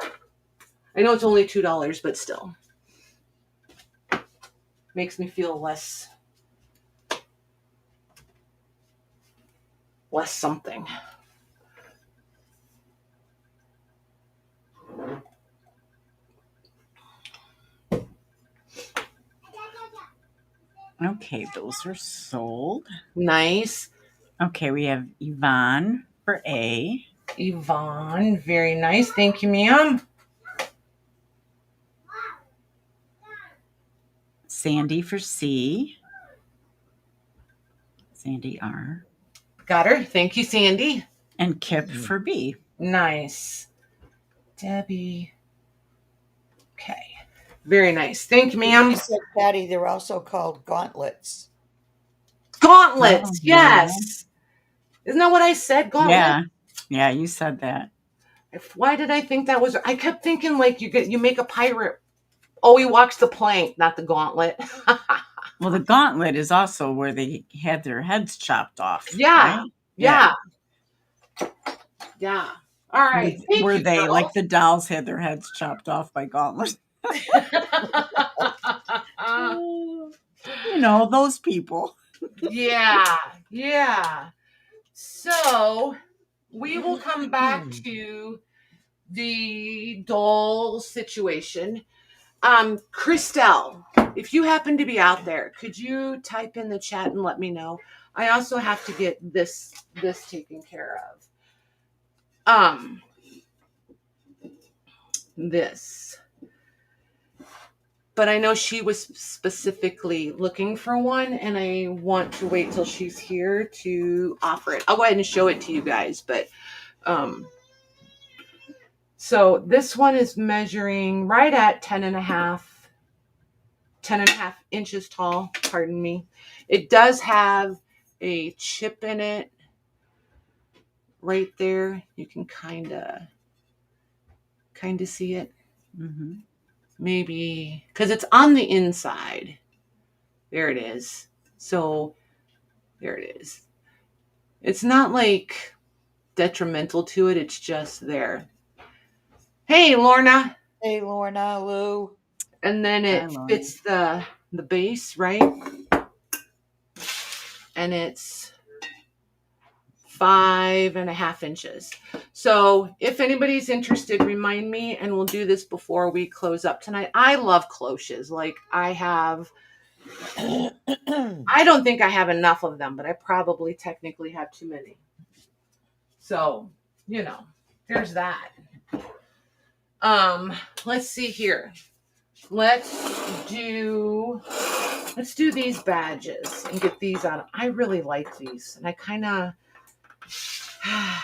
I know it's only $2, but still. Makes me feel less something. Okay, those are sold. Nice. Okay, we have Yvonne for A. Yvonne, very nice. Thank you, ma'am. Sandy for C. Sandy R. Got her. Thank you, Sandy. And Kip for B. Nice. Debbie. Okay. Very nice. Thank you, ma'am. You said, Patty, they're also called gauntlets. Gauntlets. Oh, yes. Isn't that what I said? Gauntlet? Yeah. Yeah, you said that. Why did I think that was? I kept thinking like you make a pirate. Oh, he walks the plank, not the gauntlet. Well, the gauntlet is also where they had their heads chopped off. Yeah. Right? Yeah. Yeah. All right. Were they girl. Like the dolls had their heads chopped off by gauntlets? You know, those people. Yeah. Yeah. So we will come back to the doll situation. Christelle, if you happen to be out there, could you type in the chat and let me know? I also have to get this taken care of. This. But I know she was specifically looking for one, and I want to wait till she's here to offer it. I'll go ahead and show it to you guys, but So this one is measuring right at 10 and a half inches tall. Pardon me. It does have a chip in it right there. You can kind of see it. Mm-hmm. Maybe because it's on the inside. There it is. So there it is. It's not like detrimental to it. It's just there. Hey, Lorna. Hey, Lorna, Lou. And then Hi, it Lorna. fits the base, right? And it's 5.5 inches. So if anybody's interested, remind me, and we'll do this before we close up tonight. I love cloches. Like I don't think I have enough of them, but I probably technically have too many. So, there's that. Let's see here. Let's do these badges and get these out. I really like these, and I kind of I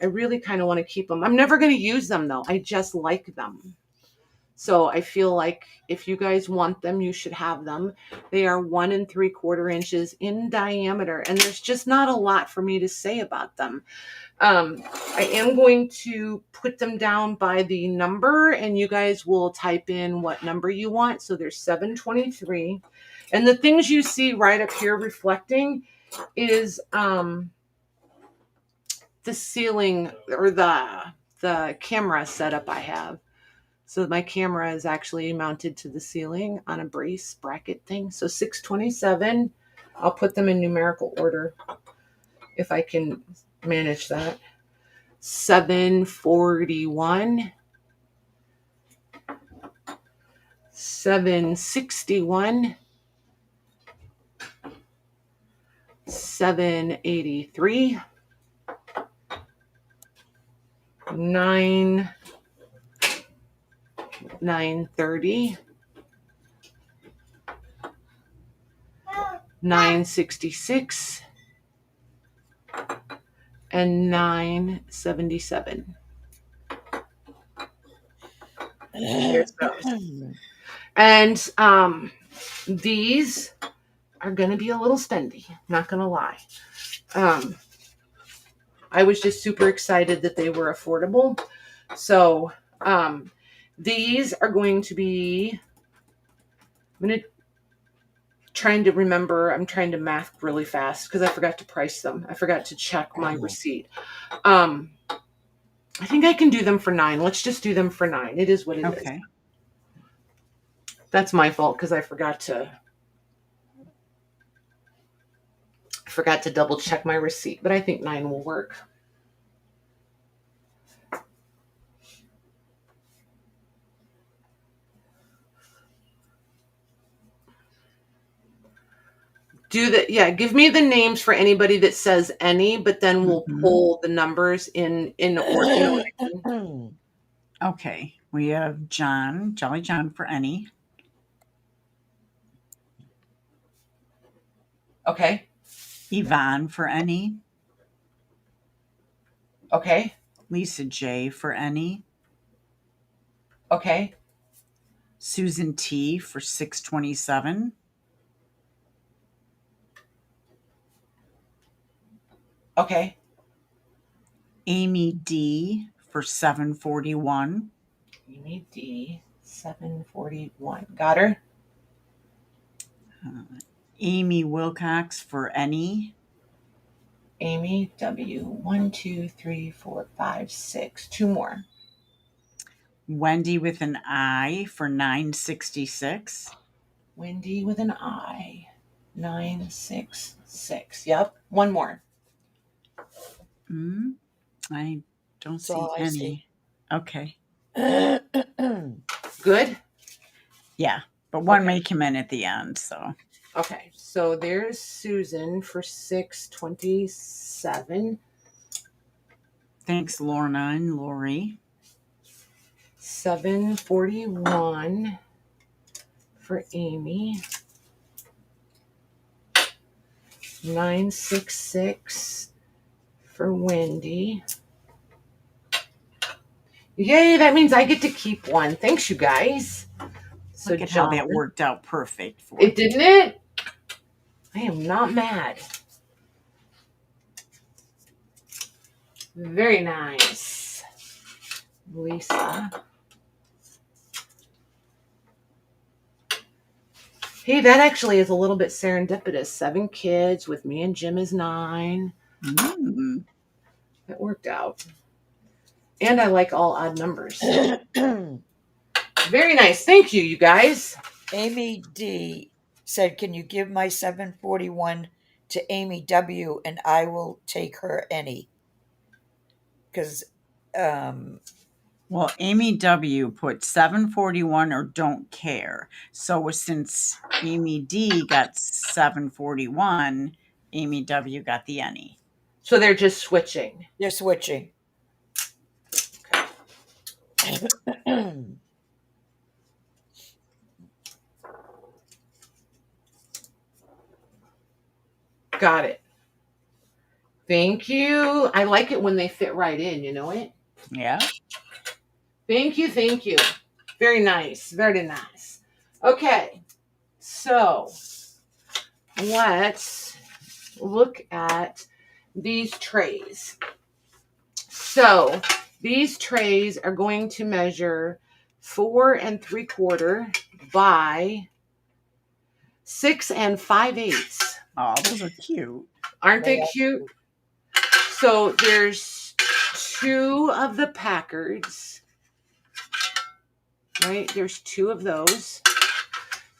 really kind of want to keep them. I'm never going to use them though. I just like them. So I feel like if you guys want them, you should have them. They are 1 3/4 inches in diameter, and there's just not a lot for me to say about them. I am going to put them down by the number, and you guys will type in what number you want. So there's 723. And the things you see right up here reflecting is the ceiling or the camera setup I have. So my camera is actually mounted to the ceiling on a brace bracket thing. So 627, I'll put them in numerical order if I can manage that. 741, 761, 783, 930, 966, and 977. There's those. And these are going to be a little spendy, not going to lie. I was just super excited that they were affordable. So these are going to be, trying to remember, I'm trying to math really fast because I forgot to price them. I forgot to check my receipt. I think I can do them for $9. Let's just do them for $9. It is what it is. Okay. That's my fault because I forgot to double check my receipt, but I think $9 will work. Give me the names for anybody that says any, but then we'll pull the numbers in order. Okay. We have John, Jolly John for any. Okay. Yvonne for any. Okay. Lisa J for any. Okay. Susan T for 627. Okay. Amy D for 741. Amy D, 741. Got her. Amy Wilcox for any. Amy W, 1, 2, 3, 4, 5, 6. 2 more. Wendy with an I for 966. Wendy with an I, 966. Yep. 1 more. I don't see all I any. see. Okay. Good? Yeah, but one may come in at the end, so. Okay, so there's Susan for 627. Thanks, Lorna and Lori. 741 for Amy. 966 for Wendy. Yay, that means I get to keep one. Thanks, you guys. So Look at how that worked out perfect for it, didn't it? I am not mad. Very nice. Lisa. Hey, that actually is a little bit serendipitous. 7 kids with me and Jim is 9. Mm. That worked out. And I like all odd numbers. Very nice. Thank you, you guys. Amy D said, can you give my 741 to Amy W and I will take her any? Because well, Amy W put 741 or don't care. So since Amy D got 741, Amy W got the any. So they're just switching. They're switching. Got it. Thank you. I like it when they fit right in, you know it? Yeah. Thank you. Thank you. Very nice. Very nice. Okay. So let's look at these trays. So these trays are going to measure 4 3/4 by 6 5/8. Oh, those are cute. Aren't they cute? So there's 2 of the Packards, right? There's 2 of those.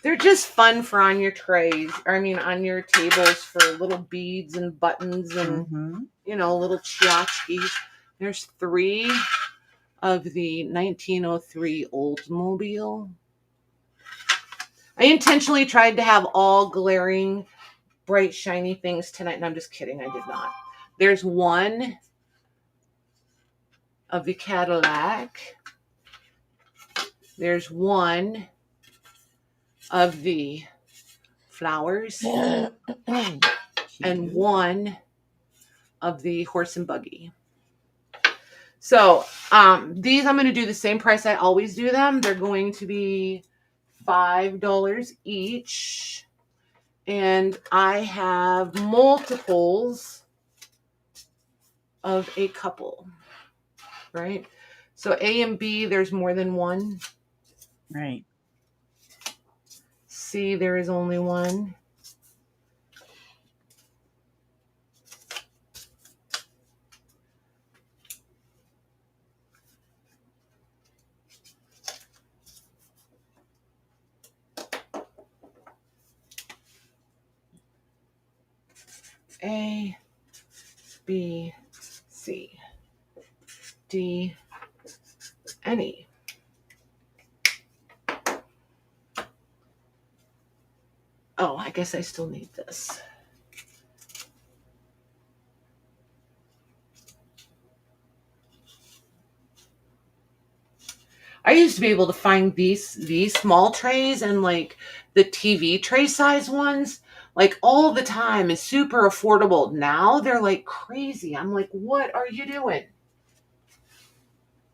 They're just fun for on your trays, or I mean on your tables for little beads and buttons and, you know, little tchotchkes. There's 3 of the 1903 Oldsmobile. I intentionally tried to have all glaring, bright, shiny things tonight, and I'm just kidding. I did not. There's 1 of the Cadillac. There's 1 of the flowers and 1 of the horse and buggy. So these I'm going to do the same price I always do them. They're going to be $5 each. And I have multiples of a couple, right? So A and B, there's more than 1. Right. C, there is only 1. A, B, C, D, and E. Oh, I guess I still need this. I used to be able to find these small trays and like the TV tray size ones like all the time is super affordable. Now they're like crazy. I'm like, what are you doing?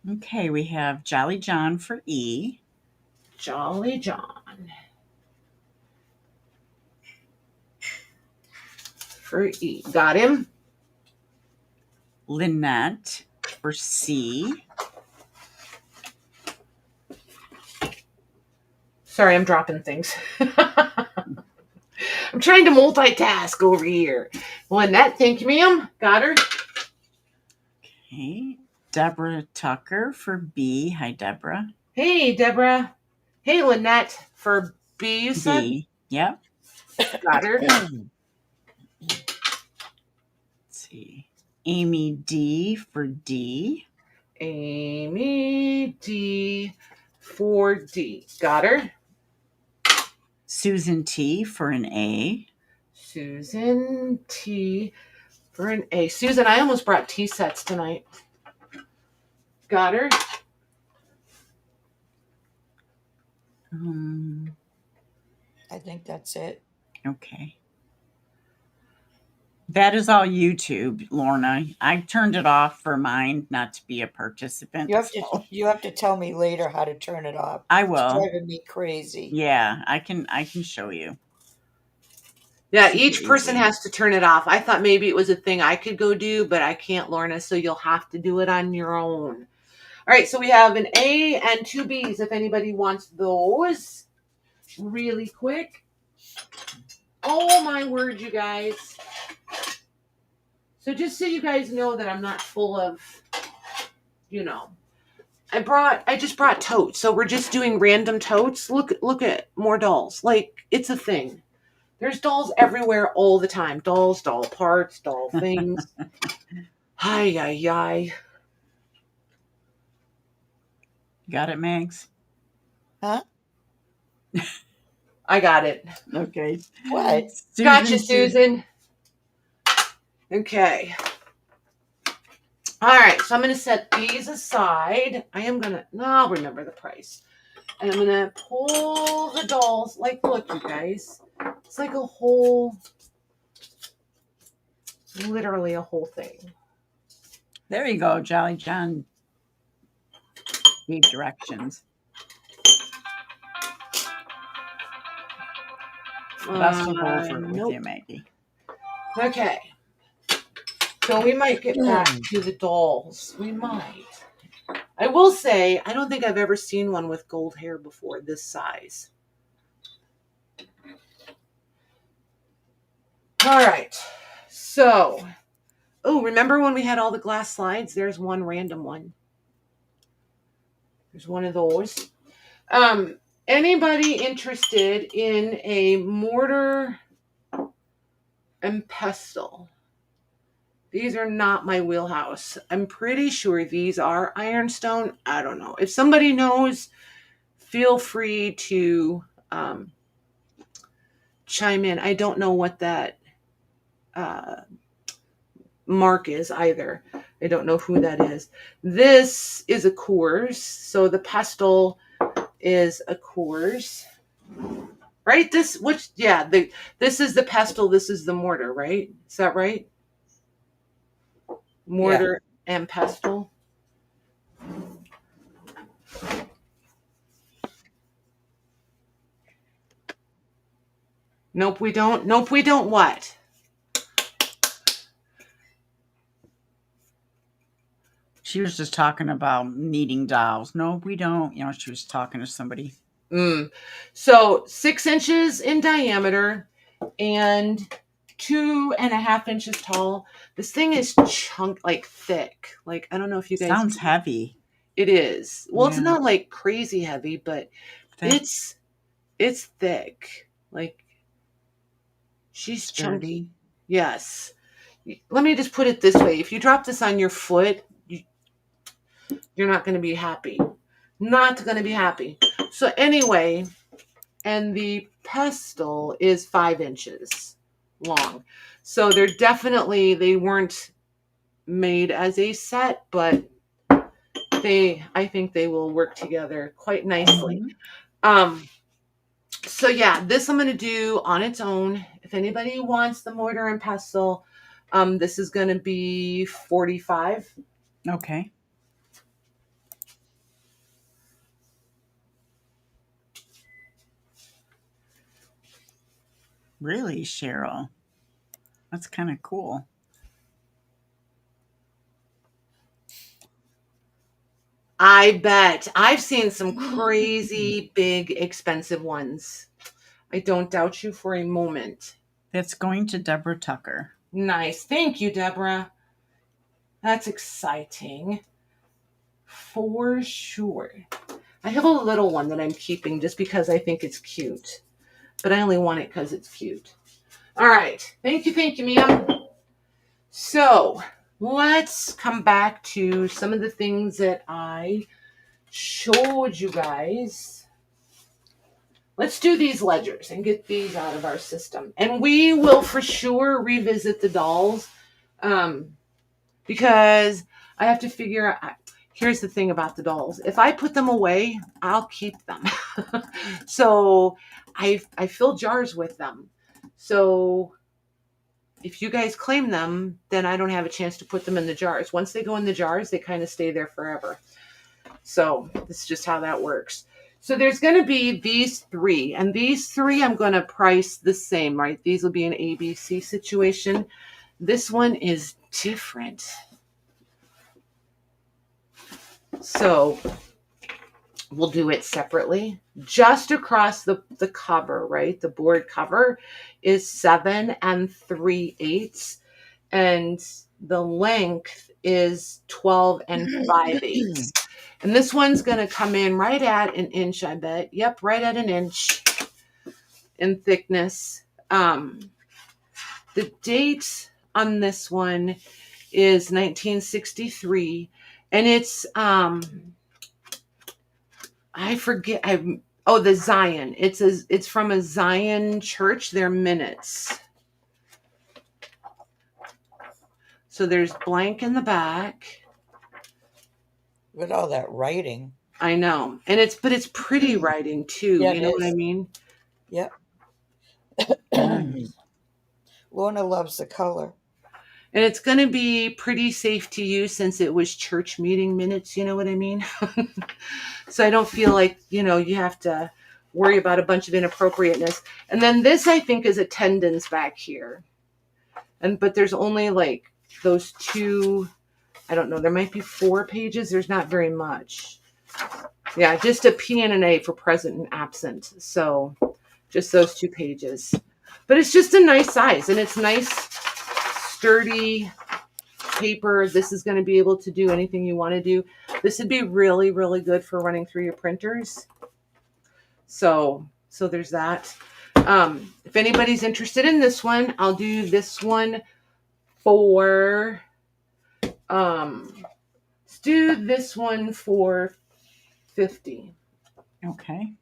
Okay, we have Jolly John for E. Jolly John. For E. Got him? Lynette for C. Sorry, I'm dropping things. I'm trying to multitask over here. Lynette, thank you, ma'am. Got her. Okay. Deborah Tucker for B. Hi, Deborah. Hey, Deborah. Hey, Lynette for B, you said? B. Yep. Got her. Let's see. Amy D for D. Amy D for D. Got her. Susan T for an A. Susan T for an A. Susan, I almost brought tea sets tonight. Got her. I think that's it. Okay. That is all YouTube, Lorna. I turned it off for mine not to be a participant. You have to tell me later how to turn it off. I It's will. driving me crazy. Yeah, I can show you. Yeah, Super each person easy. has to turn it off. I thought maybe it was a thing I could go do, but I can't, Lorna, so you'll have to do it on your own. All right, so we have an A and two Bs if anybody wants those really quick. Oh, my word, you guys. So just so you guys know that I'm not full of, I just brought totes. So we're just doing random totes. Look at more dolls. Like, it's a thing. There's dolls everywhere all the time. Dolls, doll parts, doll things. Hi, yi. Got it, Mags? Huh? I got it. Okay. What? Gotcha, Susan. Okay. All right, so I'm going to set these aside. I'll remember the price. And I'm going to pull the dolls. Like, look, you guys. It's like literally a whole thing. There you go. Jolly John gave directions. Best of both work with you, Maggie. Okay. So we might get back to the dolls. We might. I will say, I don't think I've ever seen one with gold hair before this size. All right. So, remember when we had all the glass slides? There's one random one. There's one of those. Anybody interested in a mortar and pestle? These are not my wheelhouse. I'm pretty sure these are ironstone. I don't know. If somebody knows, feel free to chime in. I don't know what that mark is either. I don't know who that is. This is a course. So the pestle is a course. Right? This is the pestle. This is the mortar, right? Is that right? Mortar and pestle. Nope, we don't. Nope, we don't what? She was just talking about needing dolls. No, we don't. She was talking to somebody. So 6 inches in diameter and 2.5 inches tall. This thing is thick. Like, I don't know if you guys. Sounds heavy. It is. Well, It's not like crazy heavy, but thick. It's thick. Like, she's sturdy. Chunky. Yes. Let me just put it this way. If you drop this on your foot, you're not going to be happy. Not going to be happy. So anyway, and the pestle is 5 inches long. So they weren't made as a set, but I think they will work together quite nicely. So yeah, this I'm going to do on its own. If anybody wants the mortar and pestle, this is going to be $45. Okay. Really, Cheryl? That's kind of cool. I bet. I've seen some crazy, big, expensive ones. I don't doubt you for a moment. That's going to Deborah Tucker. Nice. Thank you, Deborah. That's exciting. For sure. I have a little one that I'm keeping just because I think it's cute. But I only want it because it's cute. All right. Thank you, ma'am. So let's come back to some of the things that I showed you guys. Let's do these ledgers and get these out of our system. And we will for sure revisit the dolls because I have to figure out. Here's the thing about the dolls. If I put them away, I'll keep them. So I fill jars with them. So if you guys claim them, then I don't have a chance to put them in the jars. Once they go in the jars, they kind of stay there forever. So this is just how that works. So there's going to be these three, and these three I'm going to price the same, right? These will be an ABC situation. This one is different. So we'll do it separately. Just across the cover, right? The board cover is 7 3/8, and the length is 12 5/8. And this one's going to come in right at an inch, I bet. Yep, right at an inch in thickness. The date on this one is 1963, and it's I forget. The Zion. It's from a Zion church. They're minutes. So there's blank in the back. With all that writing. I know. And it's pretty writing too. Yeah, you know what I mean? Yep. Lorna loves the color. And it's going to be pretty safe to use since it was church meeting minutes. You know what I mean? So I don't feel like, you have to worry about a bunch of inappropriateness. And then this, I think, is attendance back here. But there's only like those two, I don't know, there might be 4 pages. There's not very much. Yeah, just a P and an A for present and absent. So just those 2 pages. But it's just a nice size, and it's nice, sturdy paper. This is going to be able to do anything you want to do. This would be really, really good for running through your printers. So there's that. If anybody's interested in this one, I'll do this one for, let's do this one for $50. Okay.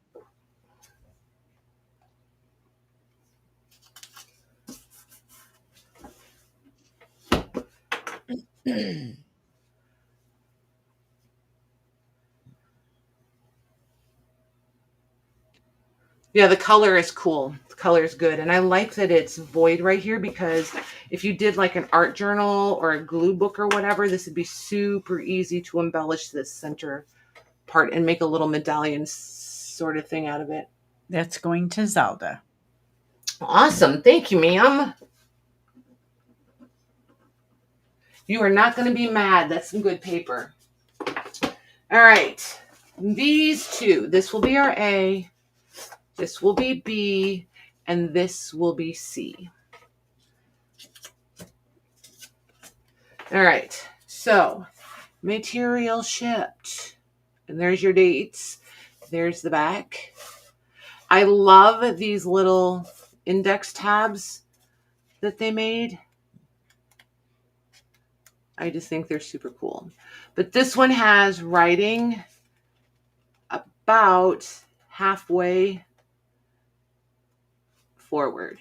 Yeah, the color is cool. The color is good. And I like that it's void right here, because if you did like an art journal or a glue book or whatever, this would be super easy to embellish this center part and make a little medallion sort of thing out of it. That's going to Zelda. Awesome. Thank you, ma'am. You are not going to be mad. That's some good paper. All right. These two. This will be our A. This will be B. And this will be C. All right. So, material shipped. And there's your dates. There's the back. I love these little index tabs that they made. I just think they're super cool. But this one has writing about halfway forward.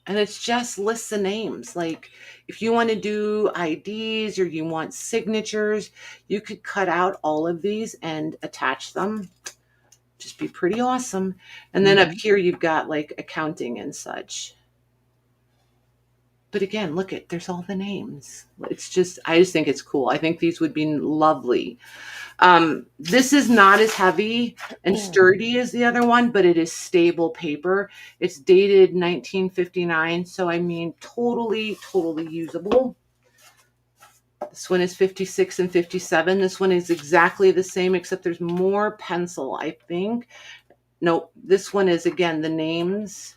And it's just lists of names. Like if you want to do IDs or you want signatures, you could cut out all of these and attach them. Just be pretty awesome. And then up here, you've got like accounting and such. But again, look at, there's all the names. It's just, I just think it's cool. I think these would be lovely. This is not as heavy and sturdy as the other one, but it is stable paper. It's dated 1959. So, I mean, totally, totally usable. This one is 56 and 57. This one is exactly the same, except there's more pencil, I think. No, this one is, again, the names.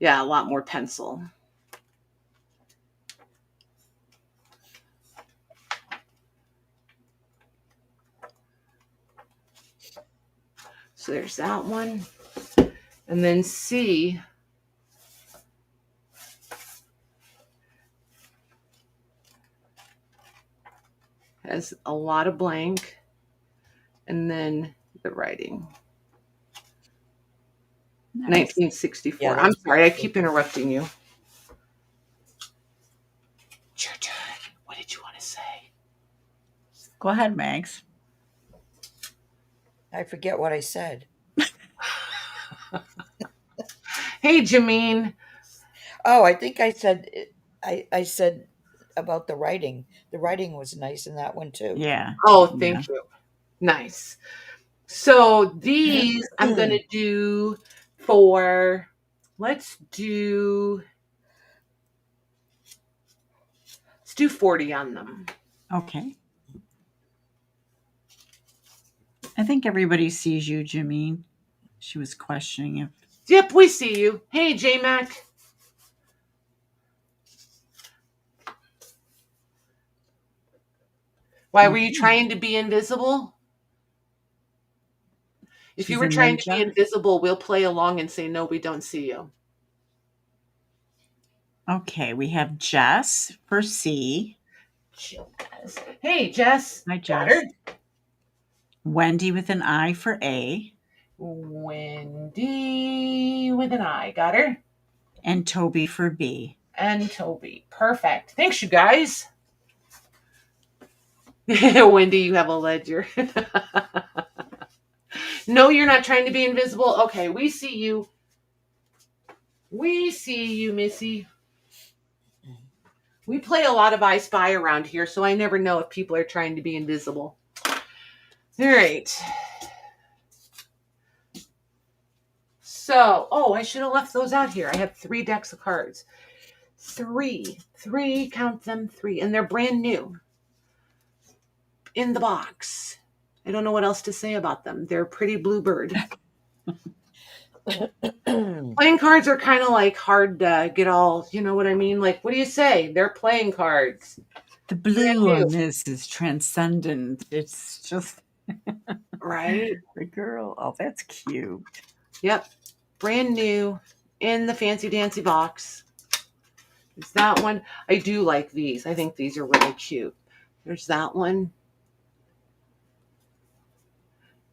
Yeah, a lot more pencil. So there's that one. And then C has a lot of blank. And then the writing. Nice. 1964. Yeah, I'm sorry, I keep interrupting you. It's your turn. What did you want to say? Go ahead, Max. I forget what I said. Hey, Jameen. Oh, I think I said I said about the writing. The writing was nice in that one too. Yeah. Oh, Yeah. thank you. Nice. So these I'm going to do for, let's do 40 on them. Okay. I think everybody sees you, Jameen. She was questioning if. Yep, we see you. Hey, J-Mac. Why were you trying to be invisible? If She's you were a trying to be ninja. invisible, we'll play along and say, no, we don't see you. Okay, we have Jess for C. Jess. Hey, Jess. Hi, Got Jess. her. Wendy with an I for A. Wendy with an I. Got her. And Toby for B. And Toby. Perfect. Thanks, you guys. Wendy, you have a ledger. No, you're not trying to be invisible. Okay, we see you. We see you, Missy. We play a lot of I Spy around here, so I never know if people are trying to be invisible. All right. So, I should have left those out here. I have 3 decks of cards. 3. 3, count them, 3. And they're brand new. In the box. I don't know what else to say about them. They're pretty bluebird. Playing cards are kind of like hard to get all, you know what I mean? Like, what do you say? They're playing cards. The blue on this is transcendent. It's just right. The girl. Oh, that's cute. Yep. Brand new in the fancy dancy box. There's that one. I do like these. I think these are really cute. There's that one.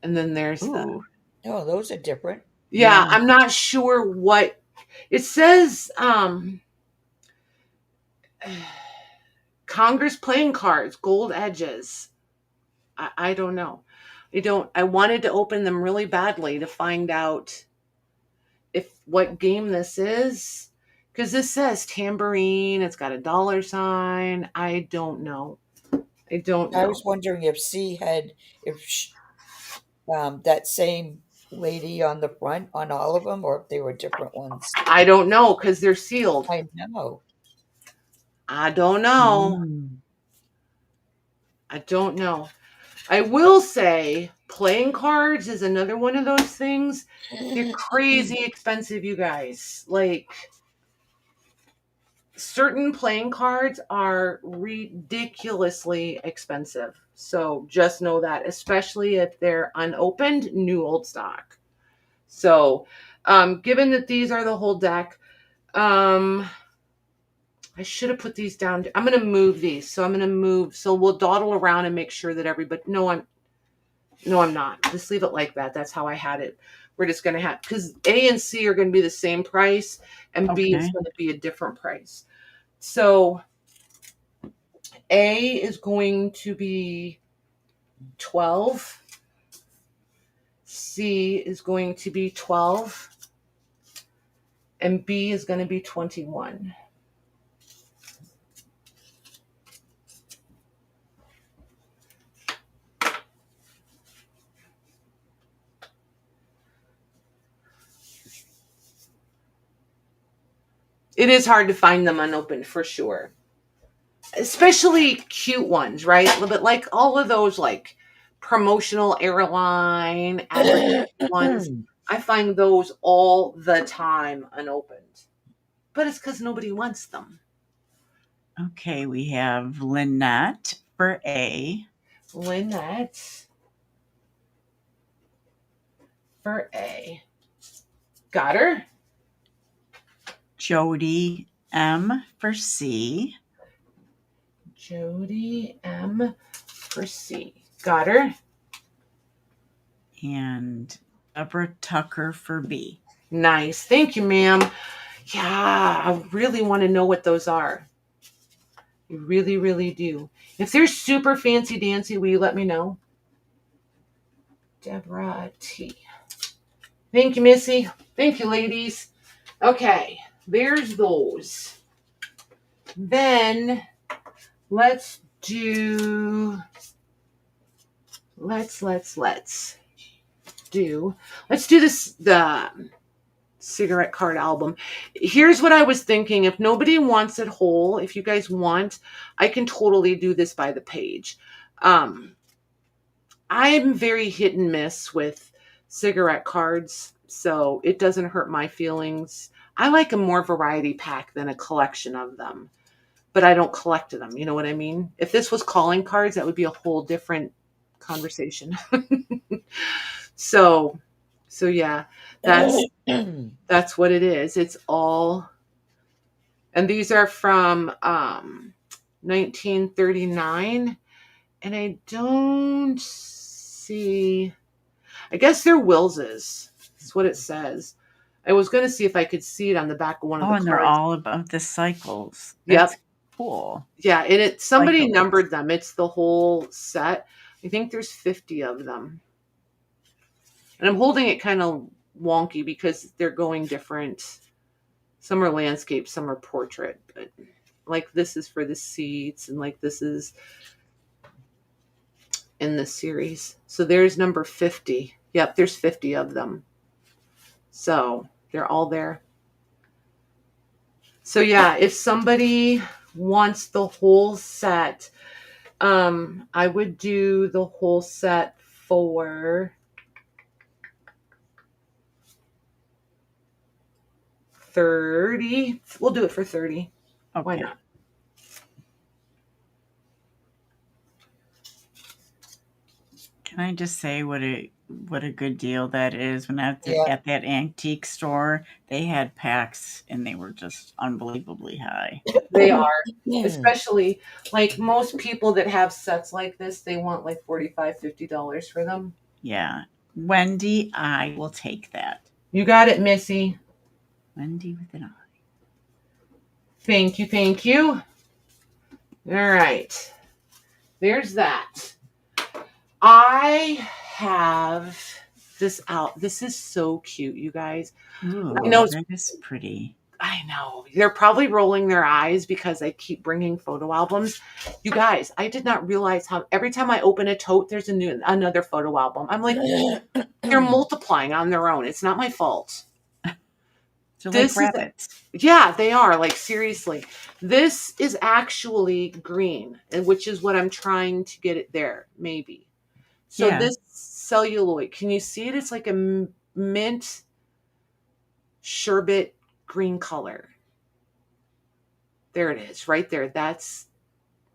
And then there's the. Oh, those are different. Yeah, I'm not sure what it says. Congress playing cards, gold edges. I don't know. I wanted to open them really badly to find out what game this is. Because this says tambourine. It's got a $sign. I don't know. I was wondering if C had, that same lady on the front on all of them, or if they were different ones. I don't know because they're sealed. I know. I don't know. I don't know. I will say playing cards is another one of those things. They're crazy expensive, you guys. Like, certain playing cards are ridiculously expensive. So just know that, especially if they're unopened, new old stock. So, given that these are the whole deck, I should have put these down. I'm going to move these. So I'm going to move. So we'll dawdle around and make sure that everybody, no, I'm not. Just leave it like that. That's how I had it. We're just going to have, because A and C are going to be the same price and B is going to be a different price. So A is going to be 12. C is going to be 12. And B is going to be 21. It is hard to find them unopened for sure. Especially cute ones, right? But like all of those like promotional airline ones, I find those all the time unopened. But it's because nobody wants them. Okay, we have Lynette for A. Lynette for A. Got her. Jody M for C. Jody M for C. Got her. And Deborah Tucker for B. Nice. Thank you, ma'am. Yeah, I really want to know what those are. I really, really do. If they're super fancy dancy, will you let me know? Deborah T. Thank you, Missy. Thank you, ladies. Okay. there's those. Then let's do this the cigarette card album. Here's what I was thinking. If nobody wants it whole, if you guys want, I can totally do this by the page. I'm very hit and miss with cigarette cards, so it doesn't hurt my feelings. I like a more variety pack than a collection of them, but I don't collect them. You know what I mean? If this was calling cards, that would be a whole different conversation. So yeah, that's what it is. It's all, and these are from 1939, and I don't see. I guess they're Wills's. That's what it says. I was going to see if I could see it on the back of one of the and cards. they're all about the cycles. Yep. That's cool. Yeah, and somebody Cycles. numbered them. It's the whole set. I think there's 50 of them. And I'm holding it kind of wonky because they're going different. Some are landscape, some are portrait. But like this is for the seats, and like this is in this series. So there's number 50. Yep, there's 50 of them. So they're all there. So yeah, if somebody wants the whole set, I would do the whole set for $30. We'll do it for $30. Okay. Why not? Can I just say what a good deal that is? When at that antique store, they had packs and they were just unbelievably high. They are. Especially like most people that have sets like this, they want like $45, $50 for them. Yeah. Wendy, I will take that. You got it, Missy. Wendy with an I. Thank you. All right. There's that. I have this out. This is so cute, you guys. Ooh, I know that is pretty. I know. They're probably rolling their eyes because I keep bringing photo albums. You guys, I did not realize how every time I open a tote, there's another photo album. I'm like, they're multiplying on their own. It's not my fault. So like rabbits. Yeah, they are. Like, seriously. This is actually green, which is what I'm trying to get it there, maybe. So this celluloid, can you see it? It's like a mint sherbet green color. There it is, right there. That's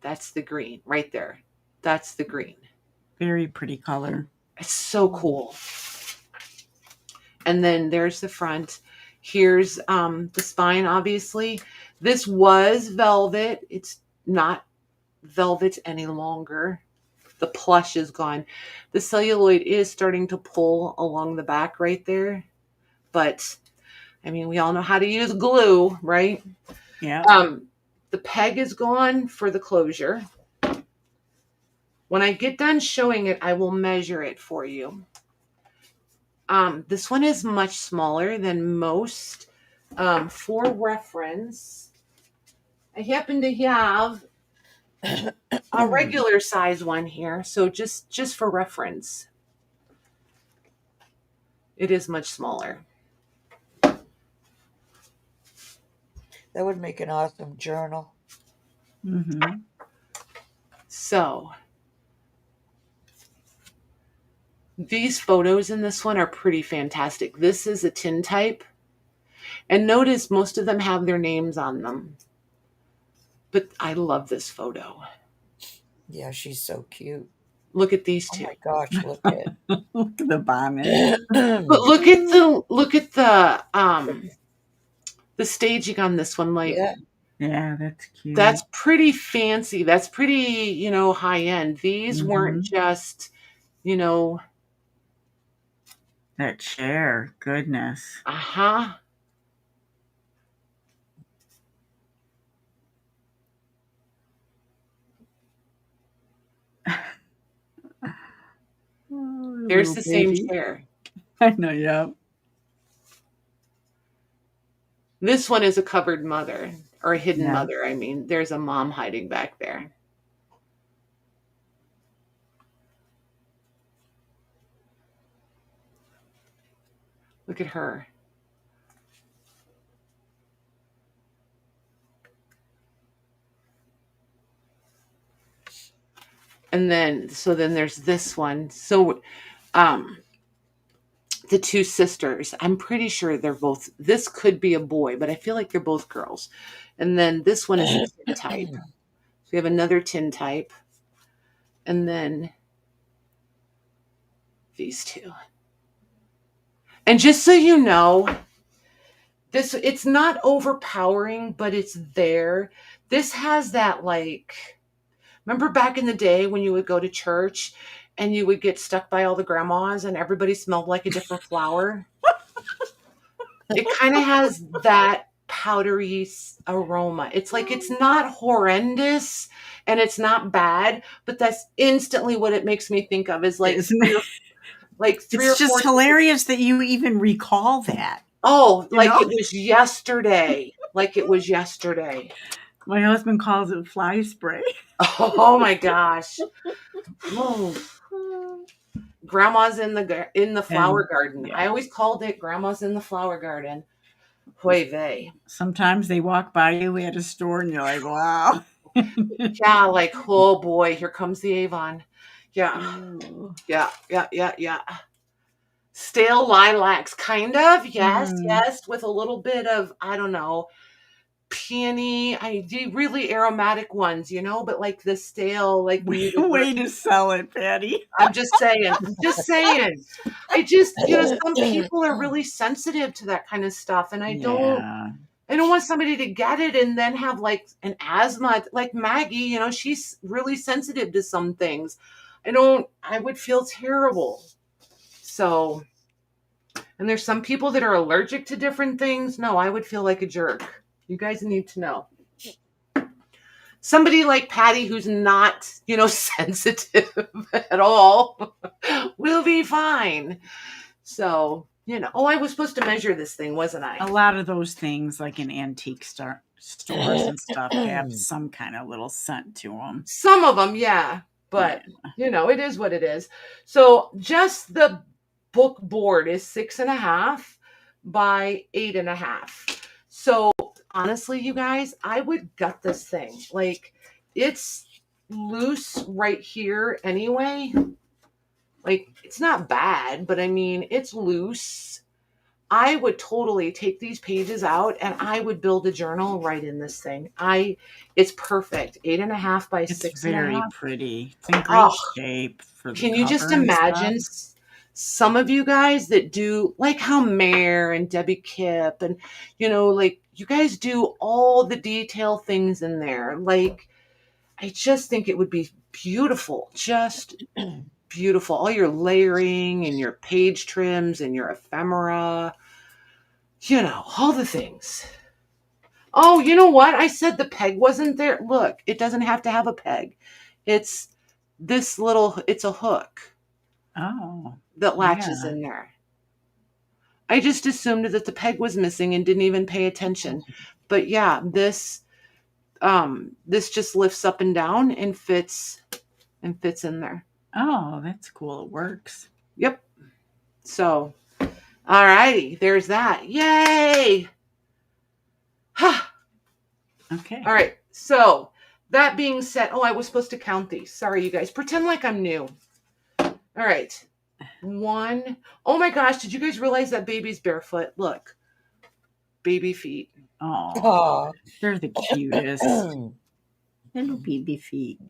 the green, right there. That's the green. Very pretty color. It's so cool. And then there's the front. Here's the spine, obviously. This was velvet. It's not velvet any longer. The plush is gone. The celluloid is starting to pull along the back right there. But, I mean, we all know how to use glue, right? Yeah. The peg is gone for the closure. When I get done showing it, I will measure it for you. This one is much smaller than most. For reference, I happen to have a regular size one here. So just for reference, it is much smaller. That would make an awesome journal. Mm-hmm. So these photos in this one are pretty fantastic. This is a tintype. And notice most of them have their names on them. But I love this photo. Yeah, she's so cute. Look at these two. Oh my gosh, look at Look at the bonnet. But look at the staging on this one. Like, yeah, that's cute. That's pretty fancy. That's pretty, high end. These weren't just, that chair. Goodness. Uh-huh. There's the same chair. I know, yeah. This one is a covered mother, or a hidden Yeah. mother. I mean, there's a mom hiding back there. Look at her. And then, so then there's this one. So, the two sisters, I'm pretty sure they're both, this could be a boy, but I feel like they're both girls. And then this one is a tin type. So we have another tin type. And then these two. And just so you know, this, it's not overpowering, but it's there. This has that, like, remember back in the day when you would go to church and you would get stuck by all the grandmas and everybody smelled like a different flower? It kind of has that powdery aroma. It's like, it's not horrendous and it's not bad, but that's instantly what it makes me think of, is like three or It's just four. hilarious that you even recall that. Oh, You like know? it was yesterday. Like it was yesterday. My husband calls it fly spray. Oh my gosh. Oh. Grandma's in the flower garden. yeah. I always called it Grandma's in the flower garden. Hoy vey. Sometimes they walk by you at a store and you're like, wow. Yeah, like, oh boy, here comes the Avon. Yeah. Ooh. Yeah. Stale lilacs, kind of. Yes, yes, with a little bit of, I don't know, peony. I do really aromatic ones, you know, but like the stale, like Way to sell it, Patty. I'm just saying. I just, some people are really sensitive to that kind of stuff, and I don't want somebody to get it and then have like an asthma, like Maggie, she's really sensitive to some things. I would feel terrible. So, and there's some people that are allergic to different things. No, I would feel like a jerk. You guys need to know. Somebody like Patty, who's not, sensitive at all, will be fine. So, I was supposed to measure this thing, wasn't I? A lot of those things, like in antique stores and stuff, have some kind of little scent to them. Some of them, yeah. But, it is what it is. So just the book board is 6.5 by 8.5. So honestly, you guys, I would gut this thing. Like, it's loose right here anyway. Like, it's not bad, but I mean, it's loose. I would totally take these pages out and I would build a journal right in this thing. It's perfect. 8.5 by 6.5. It's very pretty. It's in great shape. Can you just imagine some of you guys that do, like how Mare and Debbie Kipp and, like you guys do all the detail things in there. Like, I just think it would be beautiful. Just beautiful. All your layering and your page trims and your ephemera, all the things. Oh, you know what? I said the peg wasn't there. Look, it doesn't have to have a peg. It's it's a hook. Oh. That latches in there. I just assumed that the peg was missing and didn't even pay attention. But yeah, this just lifts up and down and fits in there. Oh, that's cool. It works. Yep. So, all righty, there's that. Yay! Okay. All right. So, that being said, I was supposed to count these. Sorry, you guys. Pretend like I'm new. All right. 1. Oh my gosh, did you guys realize that baby's barefoot? Look. Baby feet. Oh, they're the cutest. Little baby feet.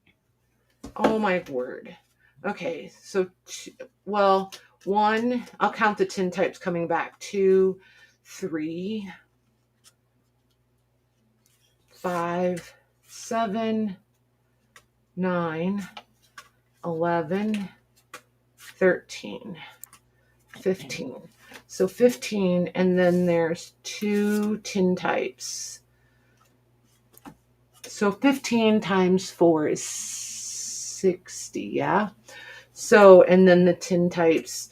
Oh my word. Okay, so 1, I'll count the tin types coming back. 2, 3, 5, 7, 9, 11, 13, 15. So 15, and then there's 2 tin types. So 15 times 4 is 60, yeah? So, and then the tin types.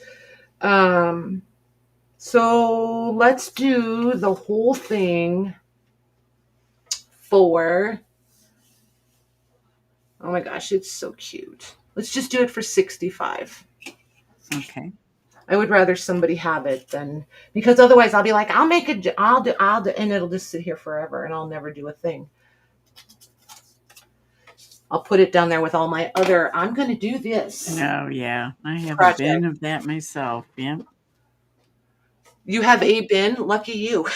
So let's do the whole thing for, oh my gosh, it's so cute. Let's just do it for 65. Okay. I would rather somebody have it than, because otherwise I'll be like, I'll make it, I'll do, and it'll just sit here forever and I'll never do a thing. I'll put it down there with all my other, I'm going to do this. Oh, yeah. I have project. a bin of that myself. Yeah. You have a bin? Lucky you.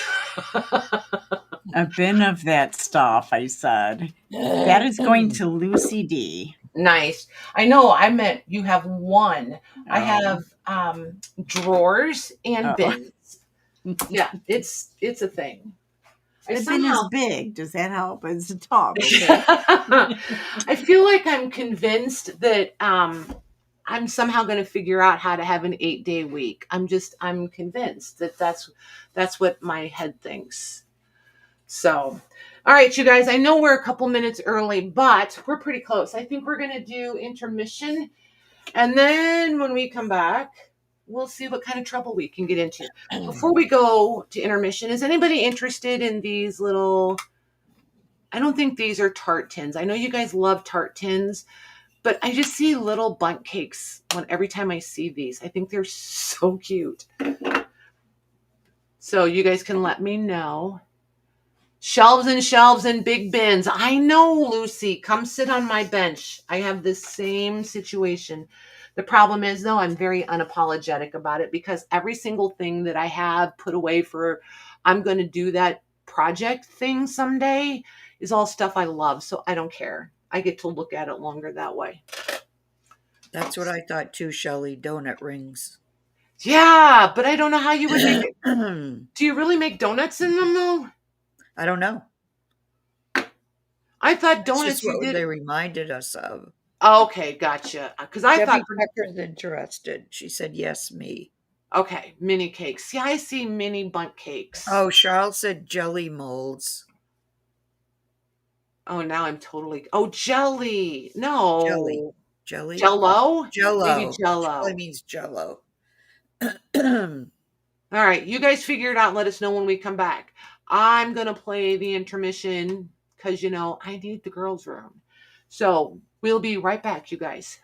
A bin of that stuff, I said. That is going to Lucy D. Nice. I know. I meant you have one. Oh. I have drawers and bins. Yeah, it's a thing. The bin is big. Does that help? It's a top. Okay. I feel like I'm convinced that I'm somehow going to figure out how to have an 8-day week. I'm convinced that that's what my head thinks. So, all right, you guys, I know we're a couple minutes early, but we're pretty close. I think we're going to do intermission. And then when we come back, we'll see what kind of trouble we can get into. Before we go to intermission, is anybody interested in these little, I don't think these are tart tins. I know you guys love tart tins, but I just see little bundt cakes every time I see these. I think they're so cute. So you guys can let me know. Shelves and shelves and big bins. I know, Lucy. Come sit on my bench. I have the same situation. The problem is, though, I'm very unapologetic about it because every single thing that I have put away for, I'm going to do that project thing someday, is all stuff I love. So I don't care. I get to look at it longer that way. That's what I thought too, Shelley. Donut rings. Yeah, but I don't know how you would make it. Do you really make donuts in them, though? I don't know. I thought donuts. That's what they reminded us of. Oh, okay, gotcha. Because I thought Pepper's interested. She said yes, me. Okay, mini cakes. See, I see mini bundt cakes. Oh, Charles said jelly molds. Oh, now I'm totally. Oh, jelly. No. Jelly. Jello. Maybe Jello. Jelly means Jello. All right, you guys figure it out. Let us know when we come back. I'm gonna play the intermission because I need the girls' room. So we'll be right back, you guys.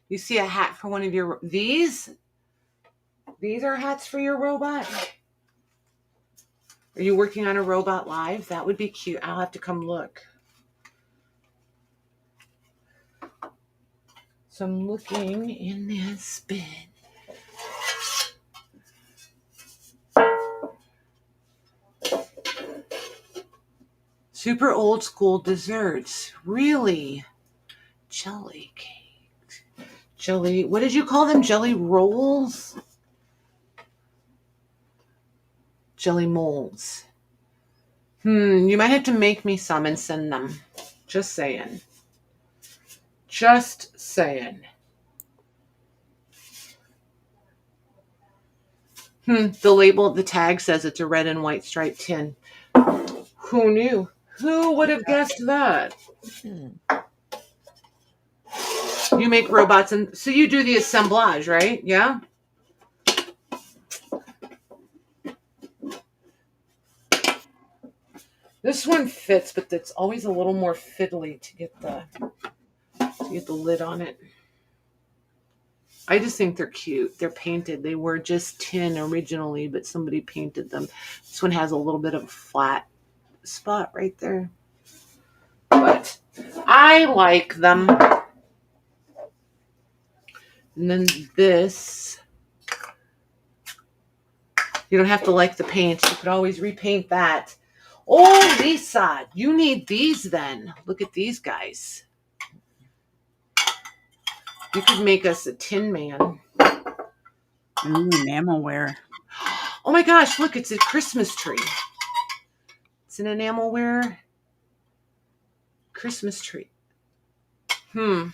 You see a hat for one of your, these are hats for your robot. Are you working on a robot live? That would be cute. I'll have to come look. So I'm looking in this bin. Super old school desserts. Really? Jelly cakes. Jelly, what did you call them? Jelly rolls? Jelly molds. You might have to make me some and send them. Just saying. Just saying. The label, the tag says it's a red and white striped tin. Who knew? Who would have guessed that? You make robots, and so you do the assemblage, right? Yeah. This one fits, but it's always a little more fiddly to get the lid on it. I just think they're cute. They're painted. They were just tin originally, but somebody painted them. This one has a little bit of a flat spot right there. But I like them. And then this, you don't have to like the paint. You could always repaint that. Oh, Lisa, you need these then. Look at these guys. You could make us a Tin Man. Ooh, enamelware. Oh my gosh, look, it's a Christmas tree. It's an enamelware Christmas tree. I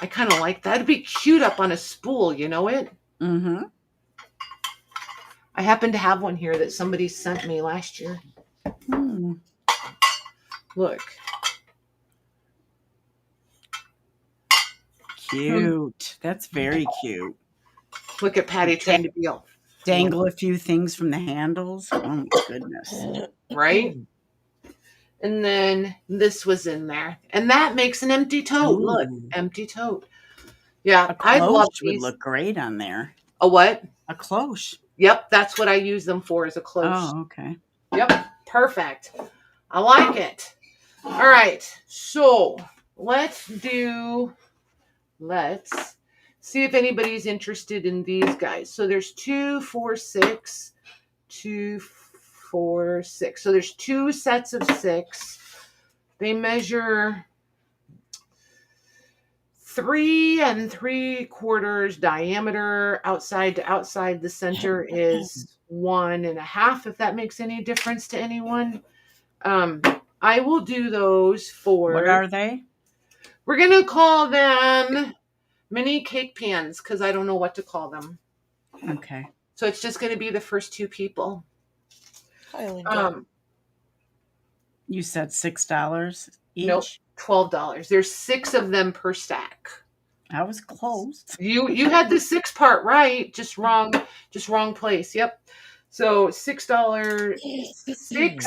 kind of like that. It'd be cute up on a spool, you know it? Mm-hmm. I happen to have one here that somebody sent me last year. Look. Cute. That's very cute. Look at Patty trying to be all dangle a few things from the handles. Oh my goodness. Right? And then this was in there. And that makes an empty tote. Ooh. Look, empty tote. Yeah, I love these. Would look great on there. A what? A cloche. Yep, that's what I use them for, as a cloche. Oh, okay. Yep, perfect. I like it. All right, so let's see if anybody's interested in these guys. So there's 2, 4, 6, 2, 4, 6. So there's 2 sets of 6. They measure 3 3/4 diameter. Outside to outside, the center is 1.5, if that makes any difference to anyone. I will do those for... What are they? We're going to call them mini cake pans, because I don't know what to call them. Okay. So it's just going to be the first 2 people. You said $6 each? Nope, $12. There's 6 of them per stack. I was close. You had the 6 part right, just wrong place. Yep. So $6, 6.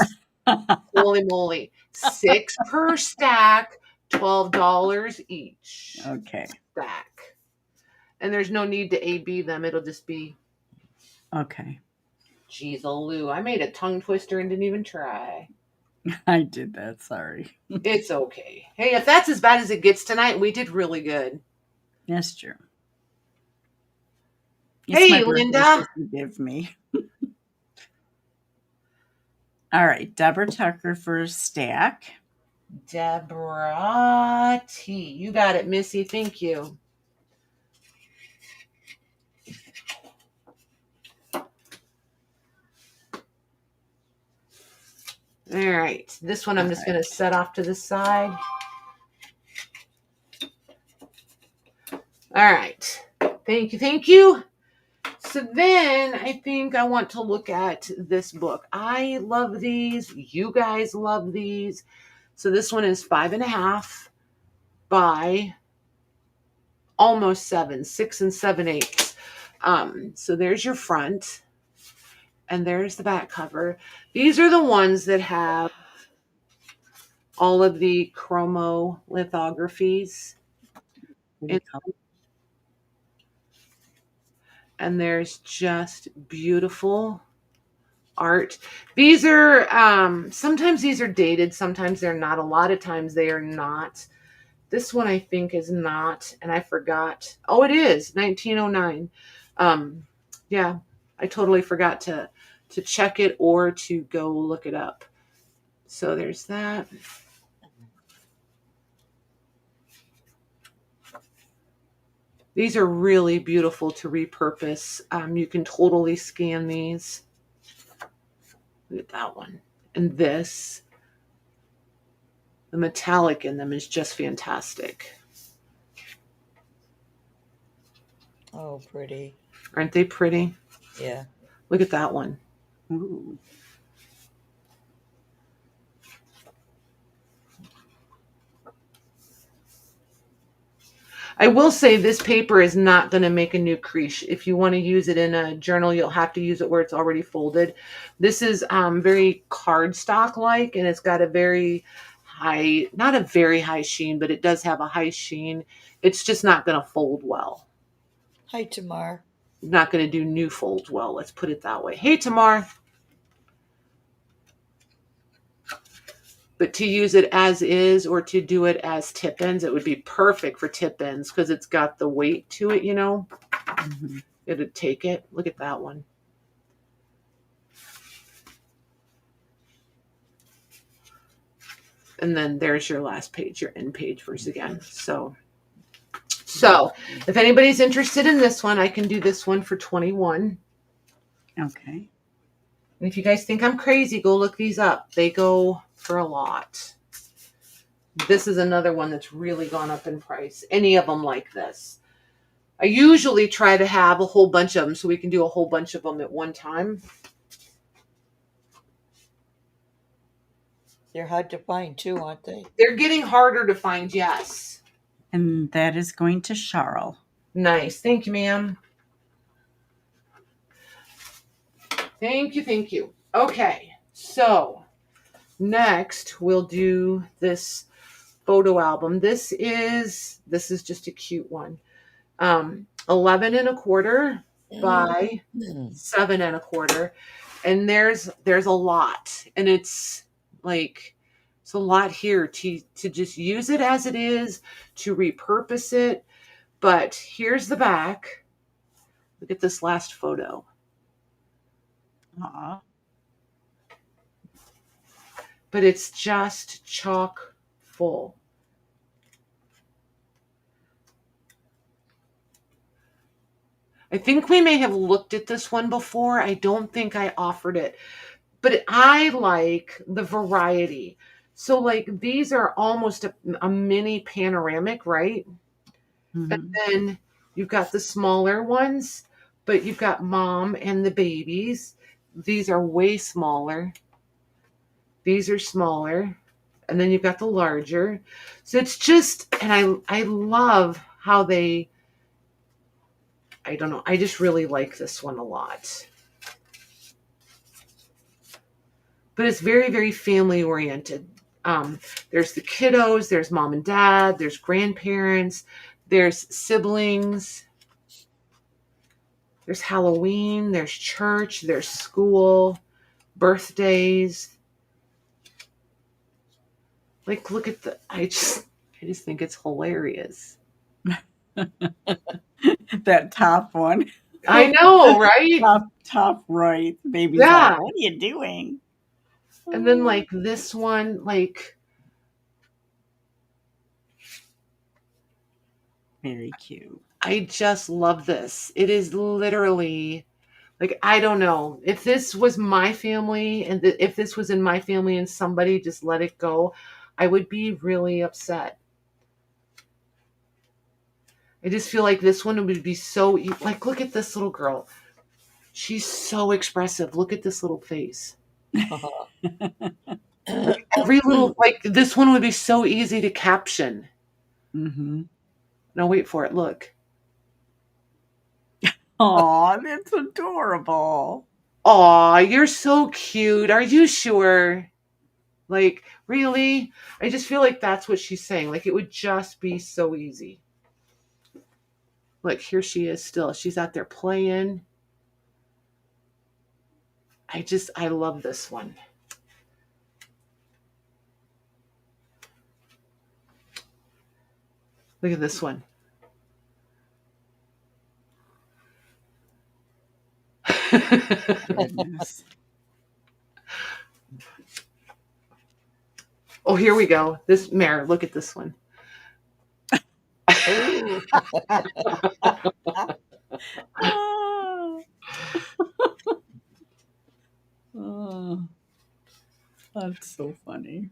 Holy moly. 6 per stack, $12 each. Okay. Stack. And there's no need to A-B them. It'll just be... Okay. Jeez, Lou, I made a tongue twister and didn't even try. I did that. Sorry. It's okay. Hey, if that's as bad as it gets tonight, we did really good. That's true. Hey, Linda. Forgive me. All right. Deborah Tucker for stack. Deborah T. You got it, Missy. Thank you. All right. This one I'm just going to set off to the side. All right. Thank you. Thank you. So then I think I want to look at this book. I love these. You guys love these. So this one is 5.5 by almost 7, 6 7/8. So there's your front. And there's the back cover. These are the ones that have all of the chromo lithographies. And there's just beautiful art. These are sometimes these are dated, sometimes they're not. A lot of times they are not. This one I think is not, and I forgot. Oh, it is 1909. Yeah, I totally forgot to check it or to go look it up. So there's that. These are really beautiful to repurpose. You can totally scan these. Look at that one. And this. The metallic in them is just fantastic. Oh, pretty. Aren't they pretty? Yeah. Look at that one. Ooh. I will say this paper is not going to make a new crease. If you want to use it in a journal, you'll have to use it where it's already folded. This is very cardstock-like, and it's got a very high, not a very high sheen, but it does have a high sheen. It's just not going to fold well. Hi, Tamar. Not going to do new folds well. Let's put it that way. Hey, Tamar. But to use it as is or to do it as tip-ins, it would be perfect for tip-ins because it's got the weight to it, you know. Mm-hmm. It'd take it. Look at that one. And then there's your last page, your end page verse again. So if anybody's interested in this one, I can do this one for $21. Okay. And if you guys think I'm crazy, go look these up. They go for a lot. This is another one that's really gone up in price. Any of them like this. I usually try to have a whole bunch of them so we can do a whole bunch of them at one time. They're hard to find too, aren't they? They're getting harder to find, yes. And that is going to Charles. Nice. Thank you, ma'am. Thank you, thank you. Okay, so next we'll do this photo album. This is just a cute one. 11 1/4 by 7 1/4. And there's a lot. And it's like, it's a lot here to just use it as it is, to repurpose it. But here's the back. Look at this last photo. Aww. But it's just chock full. I think we may have looked at this one before. I don't think I offered it. But I like the variety. So like these are almost a mini panoramic, right? Mm-hmm. And then you've got the smaller ones, but you've got mom and the babies. These are way smaller. These are smaller. And then you've got the larger. So it's just, and I love how they, I don't know, I just really like this one a lot. But it's very, very family oriented. There's the kiddos, there's mom and dad, there's grandparents, there's siblings, there's Halloween, there's church, there's school, birthdays. Like, look at I just think it's hilarious. That top one. I know, right? Top right. Baby's Yeah. like, what are you doing? And then like this one, like, very cute. I just love this. It is literally like, I don't know if this was my family and if this was in my family and somebody just let it go, I would be really upset. I just feel like this one would be so, like, look at this little girl. She's so expressive. Look at this little face. Every little, like, this one would be so easy to caption. Mm-hmm. No, wait for it. Look. Aw, that's adorable. Aw, you're so cute. Are you sure? Like, really? I just feel like that's what she's saying. Like, it would just be so easy. Look, here she is still. She's out there playing. I love this one. Look at this one. Goodness. Oh, here we go. This Mare, look at this one. Oh, that's so funny.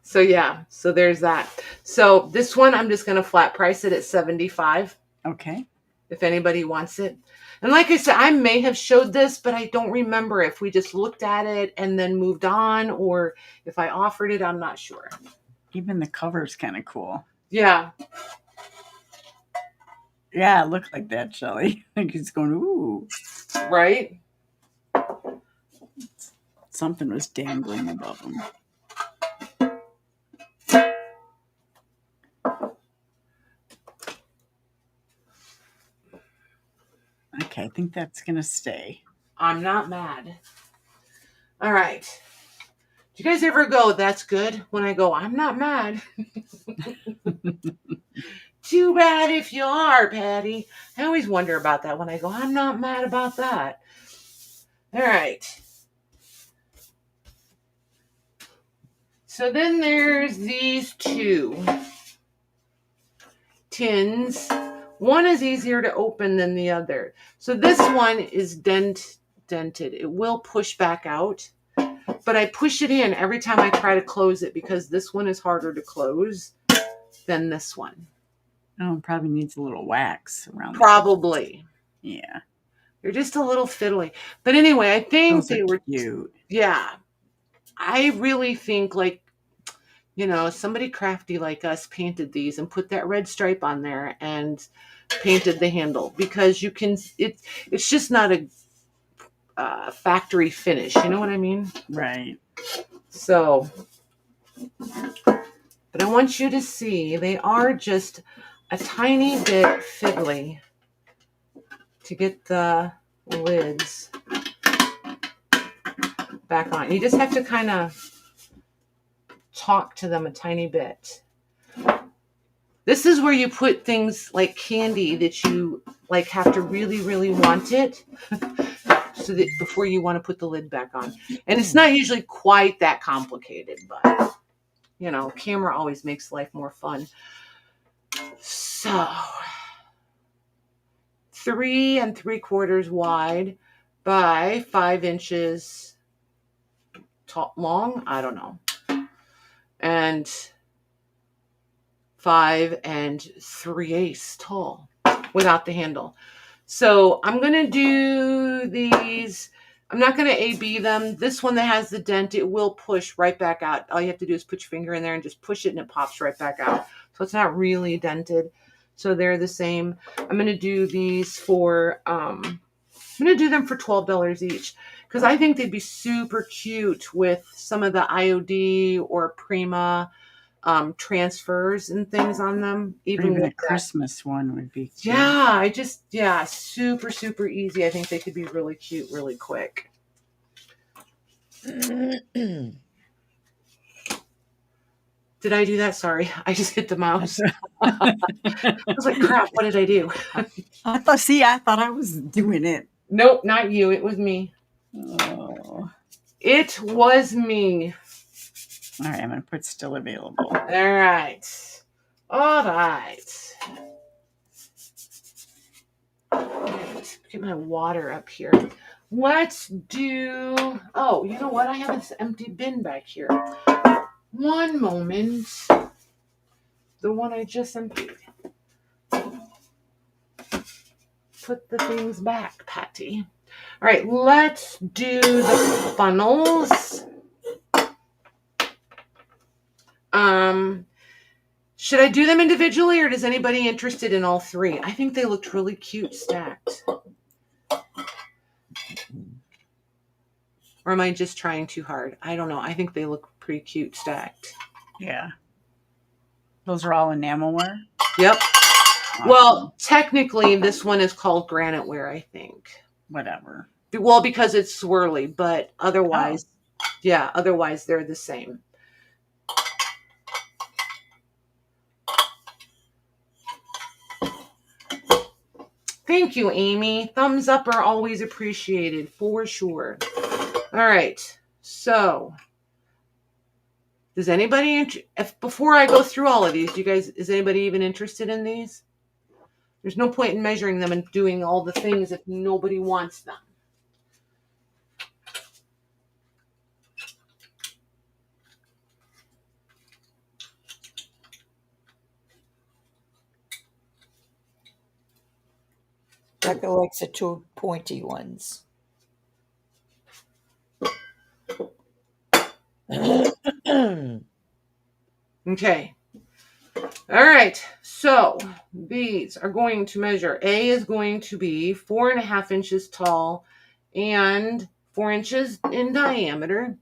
So yeah, so there's that. So this one, I'm just going to flat price it at $75. Okay. If anybody wants it. And like I said, I may have showed this, but I don't remember if we just looked at it and then moved on, or if I offered it, I'm not sure. Even the cover's kind of cool. Yeah. Yeah, it looked like that, Shelly. Like he's going, ooh. Right? Something was dangling above him. Okay, I think that's going to stay. I'm not mad. All right. Do you guys ever go, that's good? When I go, I'm not mad. Too bad if you are, Patty. I always wonder about that when I go, I'm not mad about that. All right. So then there's these two tins. One is easier to open than the other. So this one is dented. It will push back out, but I push it in every time I try to close it because this one is harder to close than this one. Oh, it probably needs a little wax around. Probably. Yeah. They're just a little fiddly. But anyway, I think those are cute. Yeah. I really think like, you know, somebody crafty like us painted these and put that red stripe on there and painted the handle, because you can, it's just not a factory finish. You know what I mean? Right. So, but I want you to see they are just a tiny bit fiddly to get the lids back on. You just have to kind of talk to them a tiny bit. This is where you put things like candy that you like have to really, really want it so that before you want to put the lid back on. And it's not usually quite that complicated, but you know, camera always makes life more fun. So 3 3/4 wide by 5 inches long. I don't know. And 5 3/8 tall without the handle. So I'm going to do these. I'm not going to A-B them. This one that has the dent, it will push right back out. All you have to do is put your finger in there and just push it and it pops right back out. So it's not really dented. So they're the same. I'm going to do these for, I'm going to do them for $12 each, because I think they'd be super cute with some of the IOD or Prima transfers and things on them. Even a Christmas one would be cute. Yeah, super, super easy. I think they could be really cute, really quick. Did I do that? Sorry, I just hit the mouse. I was like, crap, what did I do? I thought I was doing it. Nope, not you. It was me. Oh. It was me. All right, I'm going to put still available. All right. Get my water up here. Let's do... Oh, you know what? I have this empty bin back here. One moment. The one I just emptied. Put the things back, Patty. All right, let's do the funnels. Should I do them individually, or does anybody interested in all three? I think they looked really cute stacked. Or am I just trying too hard? I don't know. I think they look pretty cute stacked. Yeah. Those are all enamelware? Yep. Well, technically, this one is called granite ware, I think. Whatever. Well, because it's swirly, but otherwise, yeah, otherwise they're the same. Thank you, Amy. Thumbs up are always appreciated, for sure. All right. So, does anybody, before I go through all of these, you guys, is anybody even interested in these? There's no point in measuring them and doing all the things if nobody wants them. Becca likes the two pointy ones. Okay. All right. So these are going to measure. A is going to be 4.5 inches tall and 4 inches in diameter.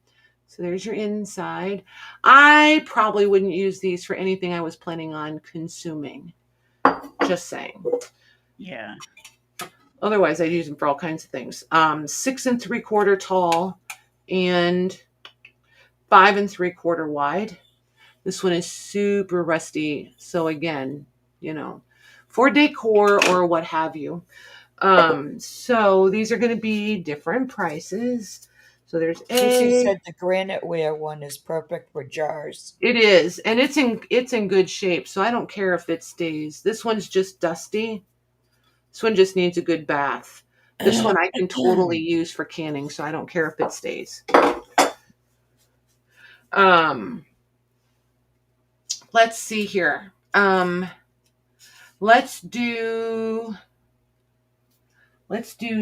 So there's your inside. I probably wouldn't use these for anything I was planning on consuming. Just saying. Yeah. Otherwise, I'd use them for all kinds of things. 6 3/4 tall and 5 3/4 wide. This one is super rusty. So again, for decor or what have you. So these are going to be different prices. So there's Lucy said the granite ware one is perfect for jars. It is, and it's in good shape. So I don't care if it stays. This one's just dusty. This one just needs a good bath. This one I can totally use for canning, so I don't care if it stays. Let's see here. Let's do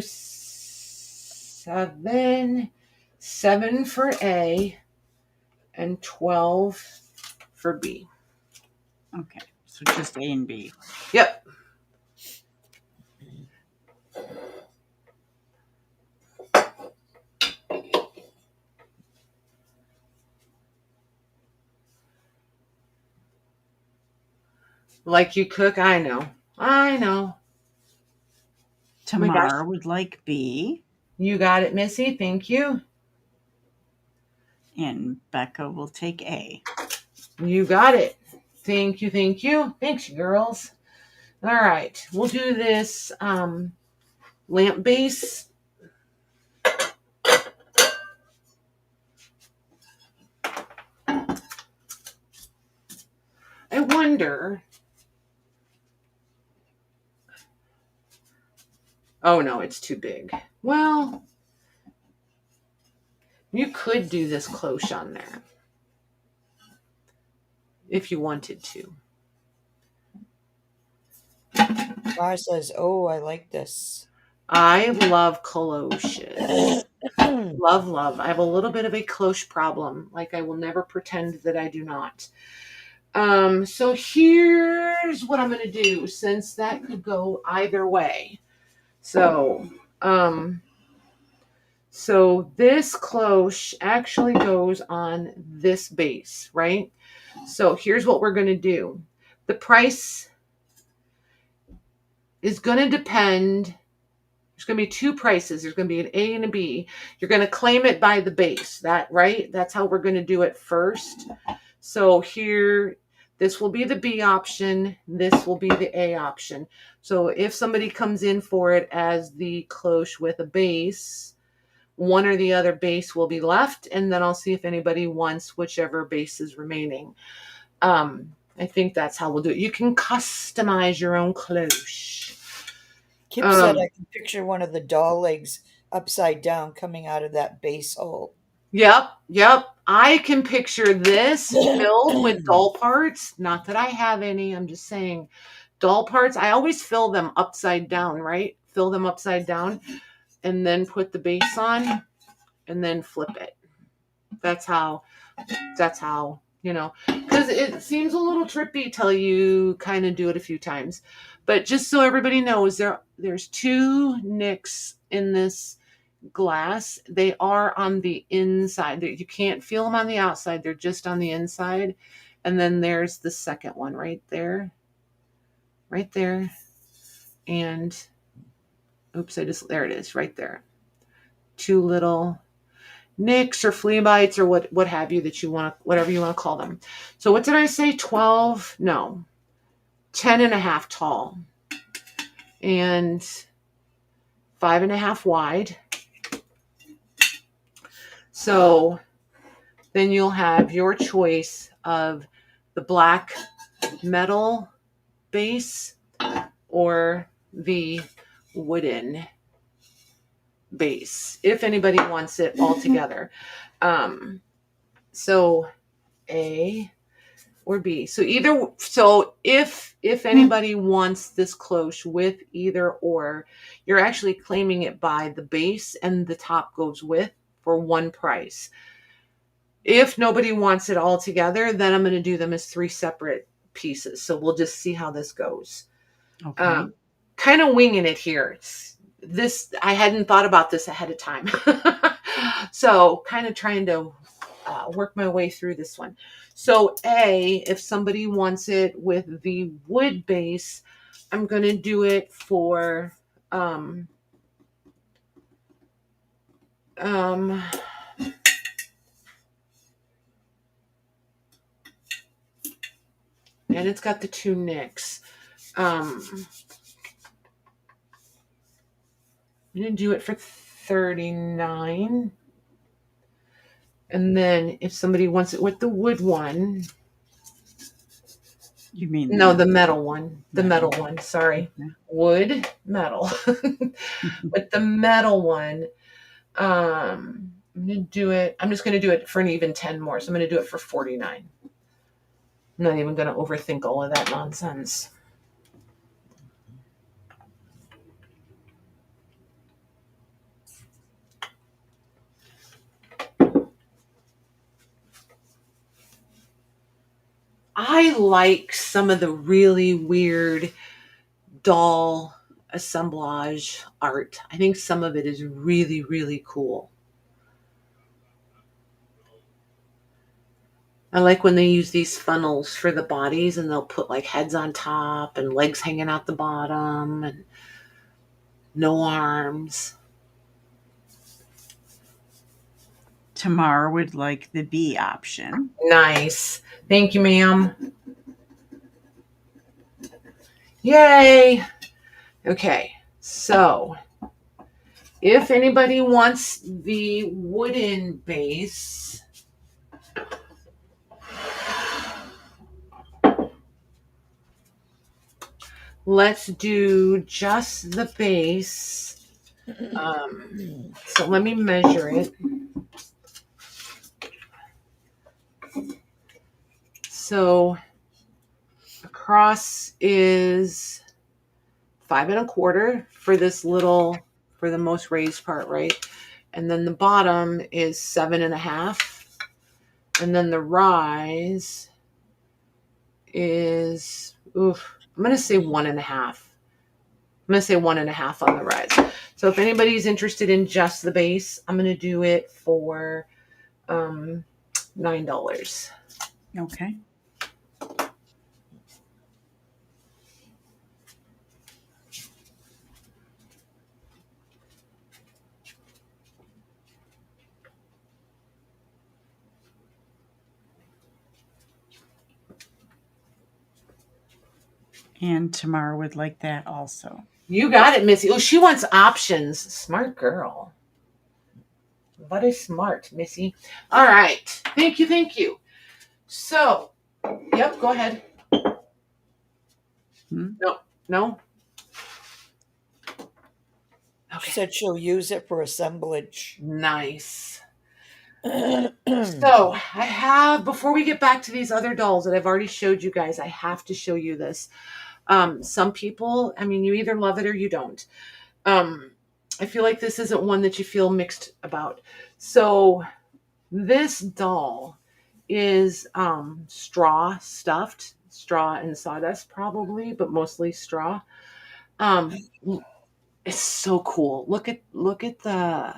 7 for A and 12 for B. Okay, so just A and B. Yep. Like you cook, I know. Tamara would like B. You got it, Missy. Thank you. And Becca will take A. You got it. Thank you. Thanks, girls. All right. We'll do this lamp base. I wonder. Oh, no, it's too big. Well, you could do this cloche on there if you wanted to. Mara says, oh, I like this. I love cloches. Love. I have a little bit of a cloche problem. Like, I will never pretend that I do not. So here's what I'm going to do, since that could go either way. So this cloche actually goes on this base, right? So here's what we're going to do. The price is going to depend. There's going to be two prices. There's going to be an A and a B. You're going to claim it by the base, right? That's how we're going to do it first. So here, this will be the B option. This will be the A option. So if somebody comes in for it as the cloche with a base, one or the other base will be left, and then I'll see if anybody wants whichever base is remaining. I think that's how we'll do it. You can customize your own cloche. Kip said I can picture one of the doll legs upside down coming out of that base hole. Yep. I can picture this filled with doll parts. Not that I have any. I'm just saying doll parts. I always fill them upside down, right? Fill them upside down and then put the base on and then flip it. That's how, because it seems a little trippy till you kind of do it a few times. But just so everybody knows, there's two nicks in this glass. They are on the inside. You can't feel them on the outside. They're just on the inside. And then there's the second one right there. right there. And oops, there it is right there. 2 little nicks or flea bites or what have you that you want, whatever you want to call them. So what did I say? 12? No, 10.5 tall and 5.5 wide. So then you'll have your choice of the black metal base or the wooden base, if anybody wants it all together. So A or B. So if anybody wants this cloche with either or, you're actually claiming it by the base and the top goes with for one price. If nobody wants it all together, then I'm going to do them as 3 separate pieces. So we'll just see how this goes. Okay. Kind of winging it here. I hadn't thought about this ahead of time. So kind of trying to work my way through this one. So A, if somebody wants it with the wood base, I'm going to do it for and it's got the 2 nicks. I'm going to do it for $39. And then if somebody wants it with the wood one. You mean no, the metal one. The metal one, sorry. Okay. Wood, metal. With the metal one, I'm just going to do it for an even 10 more. So I'm going to do it for $49. I'm not even going to overthink all of that nonsense. I like some of the really weird doll assemblage art. I think some of it is really, really cool. I like when they use these funnels for the bodies and they'll put like heads on top and legs hanging out the bottom and no arms. Tamar would like the B option. Nice. Thank you, ma'am. Yay. Okay, so if anybody wants the wooden base, let's do just the base. So let me measure it. So across is 5 1/4 for this little, for the most raised part, right? And then the bottom is 7 1/2. And then the rise is, I'm going to say 1 1/2. I'm going to say 1 1/2 on the rise. So if anybody's interested in just the base, I'm going to do it for $9. Okay. And Tamar would like that also. You got it, Missy. Oh, she wants options. Smart girl. Very smart, Missy. All right. Thank you. Thank you. So, yep, go ahead. No. Okay. She said she'll use it for assemblage. Nice. So I have, before we get back to these other dolls that I've already showed you guys, I have to show you this. Some people, I mean, you either love it or you don't. I feel like this isn't one that you feel mixed about. So this doll is straw stuffed, straw and sawdust probably, but mostly straw. It's so cool. Look at the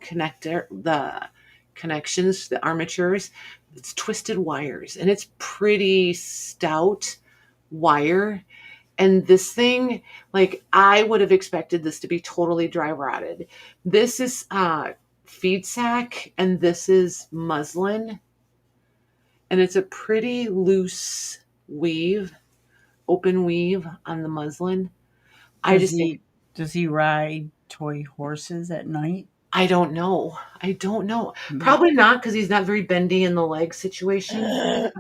connector, the connections, the armatures. It's twisted wires and it's pretty stout wire. And this thing, like, I would have expected this to be totally dry rotted. This is feed sack, and this is muslin. And it's a pretty loose weave, open weave on the muslin. Does he ride toy horses at night? I don't know. Probably not, because he's not very bendy in the leg situation.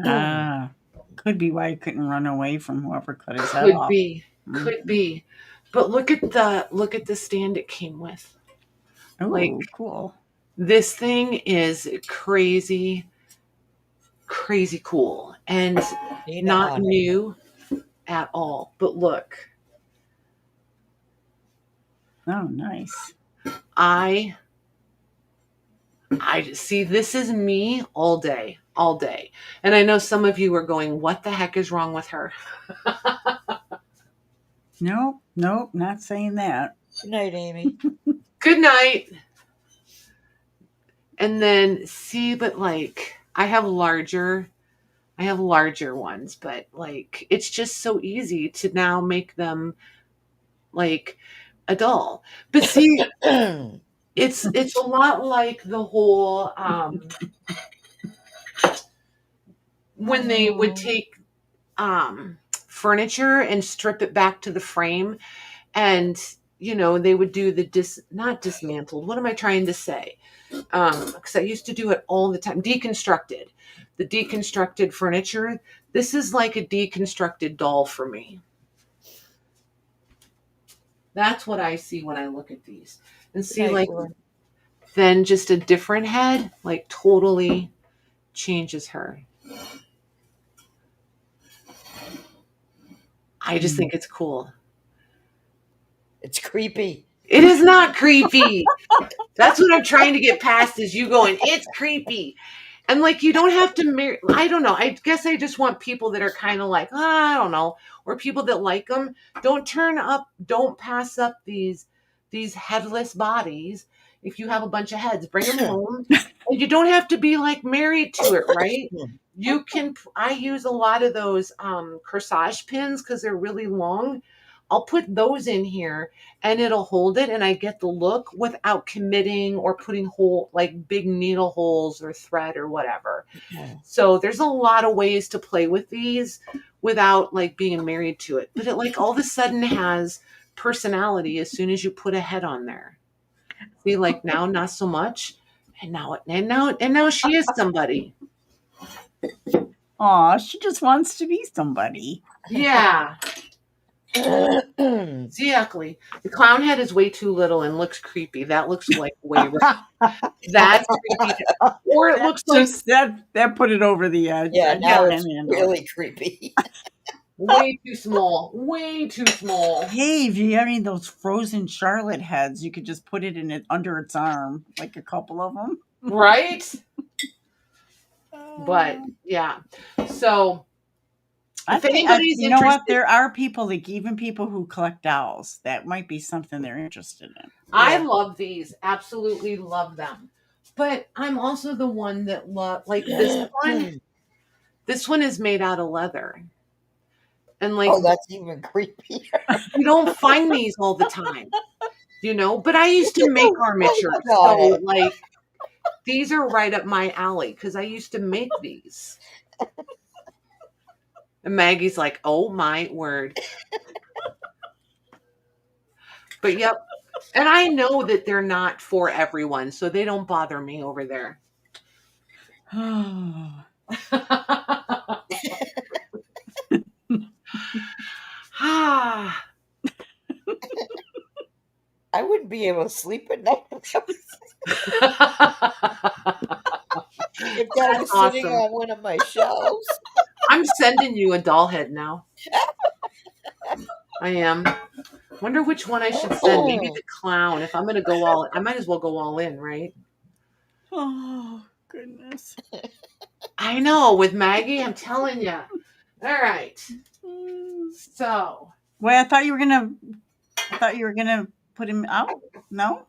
Could be why he couldn't run away from whoever cut his head off. Could be. But look at the stand it came with. Oh, like, cool. This thing is crazy cool and not new at all. But look. Oh, nice. I see, this is me all day. And I know some of you are going, what the heck is wrong with her? Nope, not saying that. Good night, Amy. Good night. And then see, but like, I have larger ones, but like, it's just so easy to now make them like a doll. But see, it's a lot like the whole when they would take furniture and strip it back to the frame, and they would do the not dismantled. What am I trying to say? Because I used to do it all the time. The deconstructed furniture. This is like a deconstructed doll for me. That's what I see when I look at these. And see, like, then just a different head, like, totally changes her. I just think it's cool. It's creepy. It is not creepy. That's what I'm trying to get past, is you going, it's creepy. And like, you don't have to I don't know. I guess I just want people that are kind of like, I don't know, or people that like them. Don't pass up these headless bodies. If you have a bunch of heads, bring them home. And you don't have to be like married to it, right? I use a lot of those corsage pins because they're really long. I'll put those in here and it'll hold it, and I get the look without committing or putting big needle holes or thread or whatever. Yeah. So there's a lot of ways to play with these without like being married to it. But it like all of a sudden has personality as soon as you put a head on there. See, like now not so much. And now she is somebody. Aw, she just wants to be somebody. Yeah. Exactly. The clown head is way too little and looks creepy. That looks like way rough. That's creepy. Or it looks like that put it over the edge. Yeah, now it's really creepy. Way too small. Way too small. Hey, if you have any of those frozen Charlotte heads, you could just put it under its arm, like a couple of them. Right? But yeah. So I think you know what? There are people, like even people who collect dolls, that might be something they're interested in. I love these. Absolutely love them. But I'm also the one that like this one. This one is made out of leather. And like, oh, that's even creepier. You don't find these all the time, but I used to make armature. So like, these are right up my alley because I used to make these. And Maggie's like, oh my word. But yep. And I know that they're not for everyone, so they don't bother me over there. I wouldn't be able to sleep at night if that was sitting on one of my shelves. I'm sending you a doll head now. I am. Wonder which one I should send. Maybe the clown. If I'm going to go I might as well go all in, right? Oh, goodness. I know. With Maggie, I'm telling you. All right. So. Wait, I thought you were gonna put him out. No.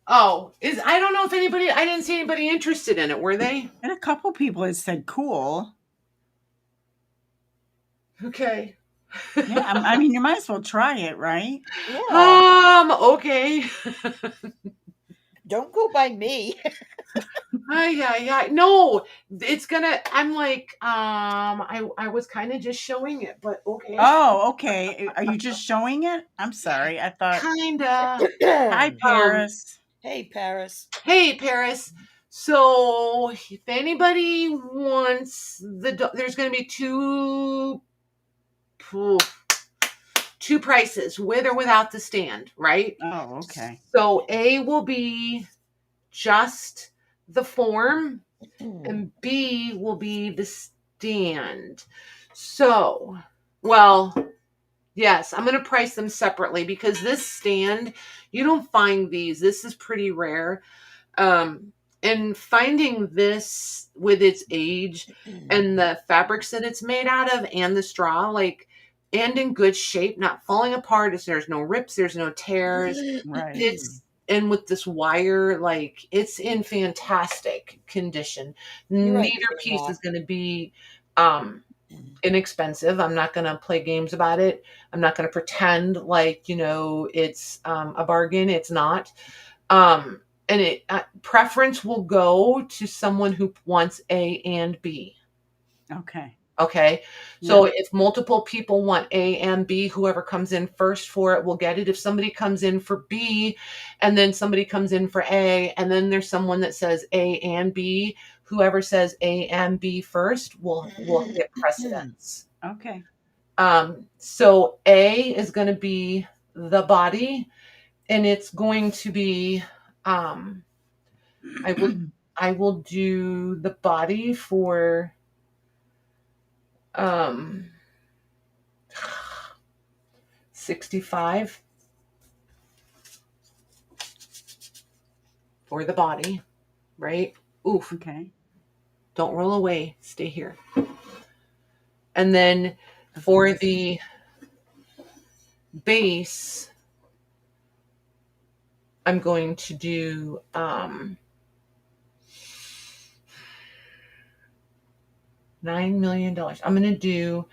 Oh, I don't know if I didn't see anybody interested in it. Were they? And a couple people had said cool. Okay. Yeah, I mean, you might as well try it, right? Yeah. Okay. Don't go by me. Yeah. No, it's gonna. I'm like, I was kind of just showing it, but okay. Oh, okay. Are you just showing it? I'm sorry. I thought. Kinda. Hi, Um. Paris. Hey, Paris. Hey, Paris. So, if anybody wants there's going to be two prices, with or without the stand, right? Oh, okay. So A will be just the form, and B will be the stand. So, well, yes, I'm going to price them separately because this stand, you don't find these. This is pretty rare. And finding this with its age and the fabrics that it's made out of and the straw, like, and in good shape, not falling apart. There's no rips, there's no tears. Right. And with this wire, like, it's in fantastic condition. You're right, Neither piece Tina. is going to be inexpensive. I'm not going to play games about it. I'm not going to pretend like, it's a bargain. It's not. And it preference will go to someone who wants A and B. Okay. Okay. So if multiple people want A and B, whoever comes in first for it will get it. If somebody comes in for B and then somebody comes in for A, and then there's someone that says A and B, whoever says A and B first will get precedence. Okay. So A is going to be the body, and it's going to be I will do the body for 65 for the body, right? Oof. Okay. Don't roll away. Stay here. And then for the base, I'm going to do $9 million. I'm going to do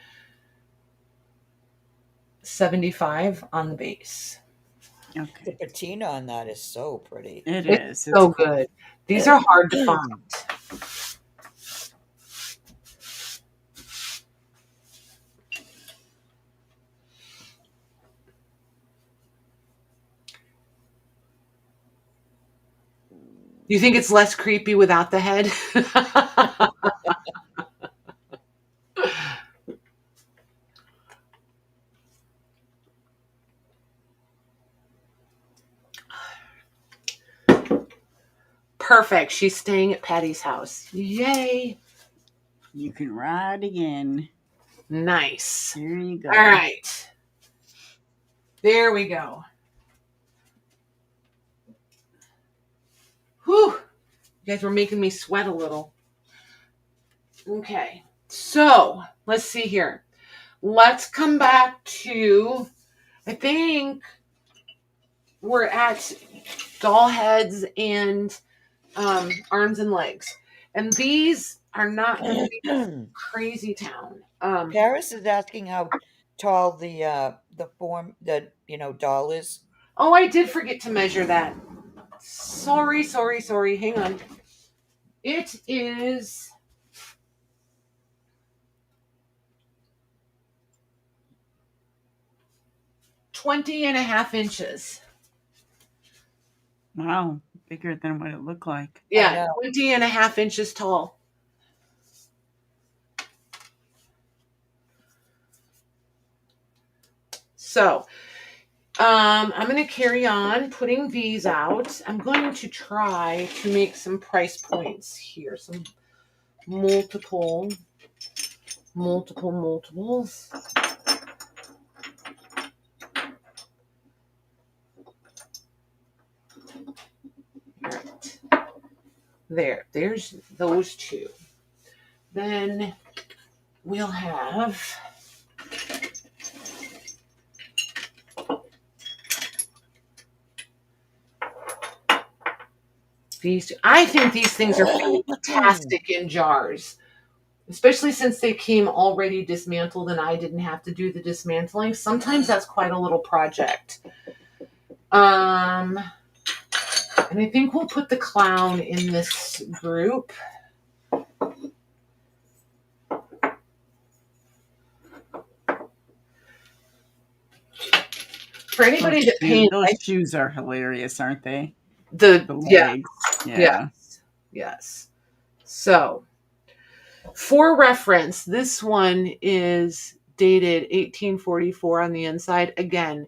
75 on the base. The Okay. patina on that is so pretty. It It's is. It's so cool. good. These are hard to find. You think it's less creepy without the head? Perfect. She's staying at Patty's house. Yay. You can ride again. Nice. There you go. All right. There we go. Whew. You guys were making me sweat a little. Okay. So let's see here. Let's come back to, I think we're at doll heads and arms and legs. And these are not going to be crazy town. Paris is asking how tall the doll is. Oh, I did forget to measure that. Sorry. Hang on. It is 20.5 inches. Wow. Bigger than what it looked like. Yeah, 20.5 inches tall. So, I'm going to carry on putting these out. I'm going to try to make some price points here. Some multiples. Right. There's those two. Then we'll have these. I think these things are fantastic in jars. especially since they came already dismantled and I didn't have to do the dismantling. Sometimes that's quite a little project. And I think we'll put the clown in this group. For anybody that paints, those shoes are hilarious, aren't they? The legs. Yeah. Yes. So, for reference, this one is dated 1844 on the inside. Again,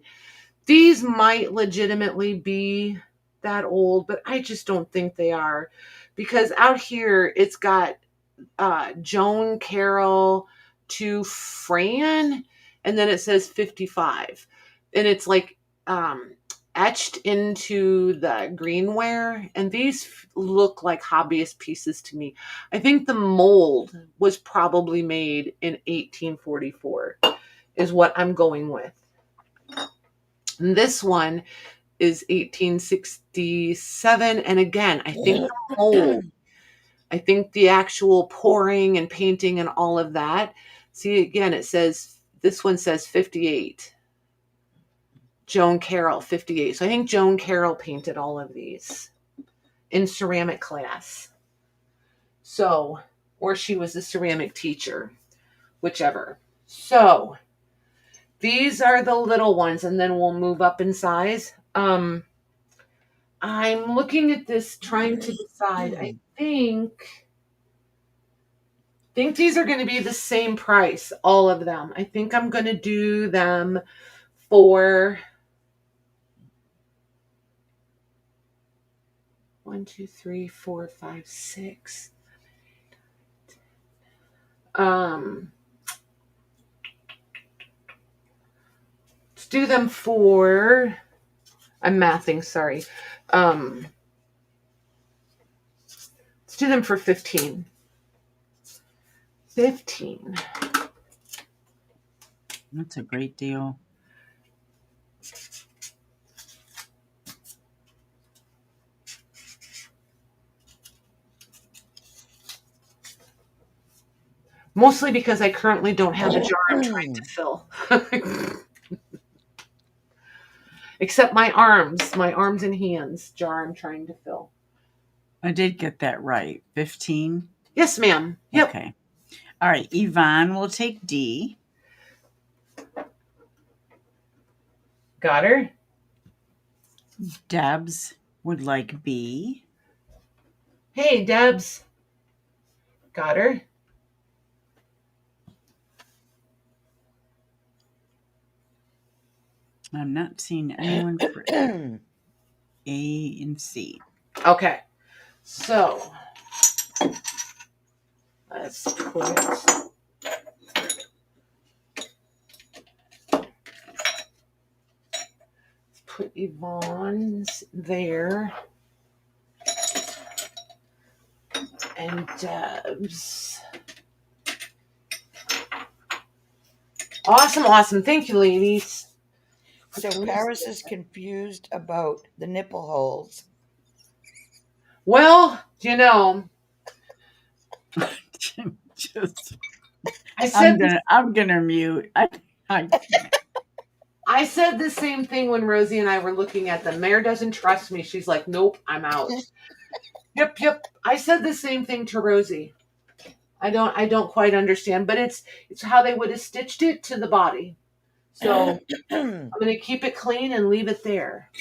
these might legitimately be that old, but I just don't think they are, because out here it's got Joan Carroll to Fran, and then it says 55, and it's like etched into the greenware, and these look like hobbyist pieces to me. I think the mold was probably made in 1844 is what I'm going with. And this one is 1867, and again, I think the mold, I think the actual pouring and painting and all of that. See, again, it says, this one says 58. Joan Carroll, 58. So I think Joan Carroll painted all of these in ceramic class. So, or she was a ceramic teacher, whichever. So, these are the little ones, and then we'll move up in size. I'm looking at this, trying to decide. I think these are going to be the same price, all of them. I think I'm going to do them for 1, 2, 3, 4, 5, 6. Let's do them for, I'm mathing, sorry. Let's do them for 15. 15. That's a great deal. Mostly because I currently don't have a jar I'm trying to fill. Except my arms and hands jar I'm trying to fill. I did get that right. 15? Yes, ma'am. Yep. Okay. All right. Yvonne will take D. Got her. Debs would like B. Hey, Debs. Got her. I'm not seeing anyone for A and C. Okay. So, let's put Yvonne's there. And Debs. Awesome. Thank you, ladies. So Paris is confused about the nipple holes. Well, Just, I said I'm gonna mute. I said the same thing when Rosie and I were looking at them. Mare doesn't trust me. She's like, nope, I'm out. Yep. I said the same thing to Rosie. I don't quite understand, but it's how they would have stitched it to the body. So I'm going to keep it clean and leave it there.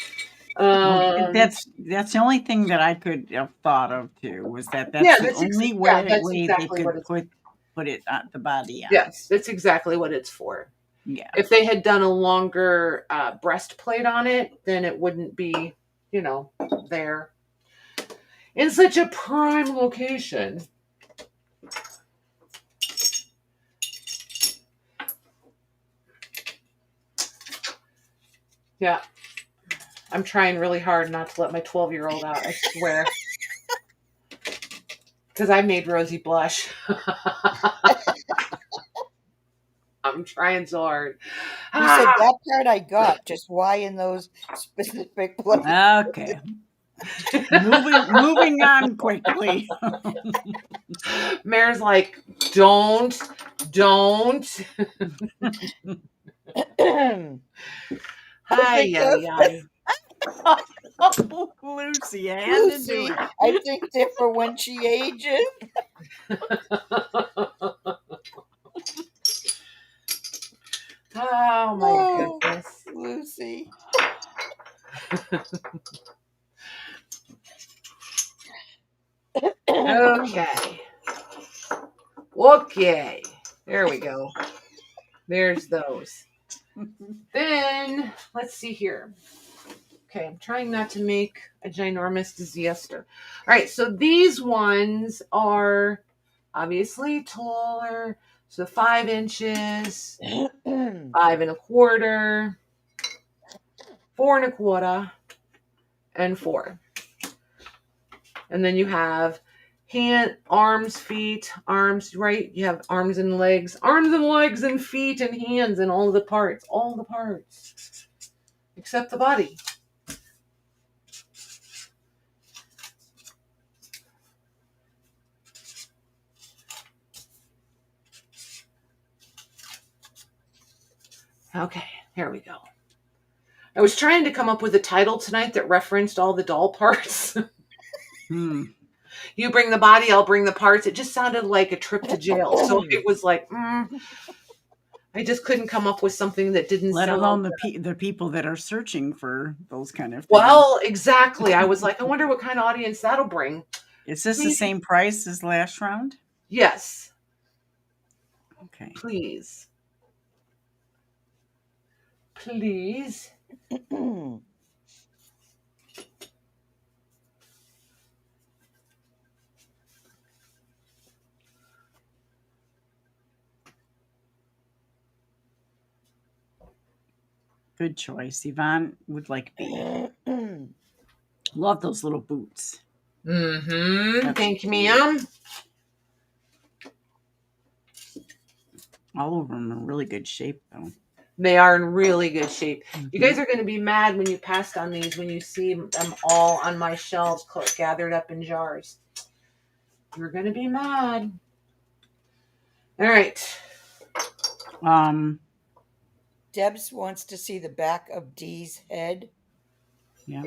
That's the only thing that I could have thought of too, was that's the only way they could put it on the body on. Yes, that's exactly what it's for. Yeah. If they had done a longer breastplate on it, then it wouldn't be, there in such a prime location. Yeah. I'm trying really hard not to let my 12-year-old out, I swear. Because I made Rosie blush. I'm trying so hard. He said that part I got, just why in those specific places. Okay. Moving on quickly. Mare's like, don't. Hi, hi. Lucy, I had to do Lucy, it. I think they're for when she ages. Oh my goodness. Lucy. Okay. Okay. There we go. There's those. Then let's see here. Okay, I'm trying not to make a ginormous disaster. All right, so these ones are obviously taller. So 5 inches, 5 1/4, 4 1/4, and 4. And then you have arms, feet, arms, right? You have arms and legs and feet and hands and all the parts, except the body. Okay, here we go. I was trying to come up with a title tonight that referenced all the doll parts. You bring the body, I'll bring the parts. It just sounded like a trip to jail. So it was like, I just couldn't come up with something that didn't Let sound alone the people that are searching for those kind of things. Well, exactly. I was like, I wonder what kind of audience that'll bring. Is this the same price as last round? Yes. Okay. Please. Good choice. Yvonne would like B. Love those little boots. Thank you, ma'am. All of them are in really good shape, though. They are in really good shape. You guys are going to be mad when you passed on these, when you see them all on my shelves gathered up in jars. You're going to be mad. All right. Debs wants to see the back of Dee's head. Yeah.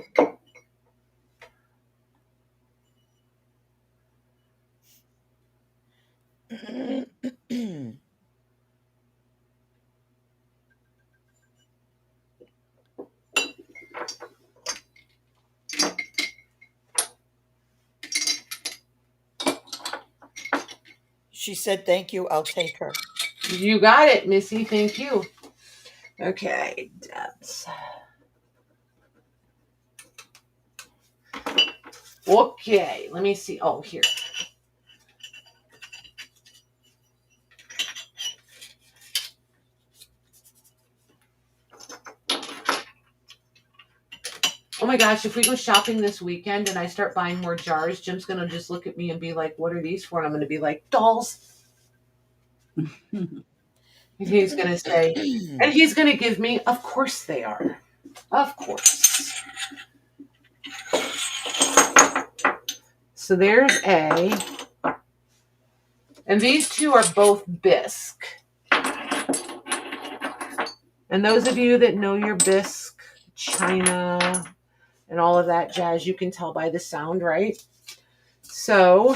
She said, thank you, I'll take her. You got it, Missy. Thank you. Okay, Debs. Okay, let me see. Oh, here. Oh my gosh, if we go shopping this weekend and I start buying more jars, Jim's going to just look at me and be like, what are these for? And I'm going to be like, dolls. And he's going to say, and he's going to give me, of course they are. Of course. So there's A. And these two are both bisque. And those of you that know your bisque, China, and all of that jazz, you can tell by the sound, right? So,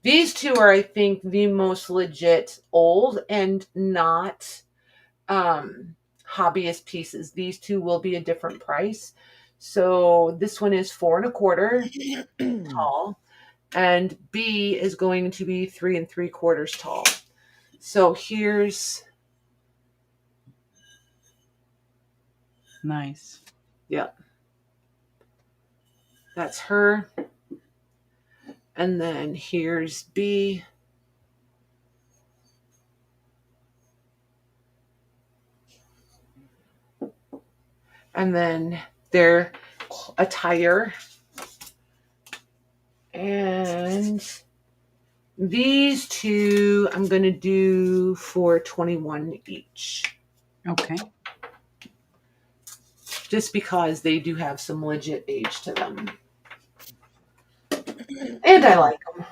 these two are, I think, the most legit old and not hobbyist pieces. These two will be a different price. So this one is 4 1/4 tall, and B is going to be 3 3/4 tall. So here's nice. Yep. That's her. And then here's B. And then their attire. And these two I'm going to do for $21 each. Okay. just because they do have some legit age to them. And I like them.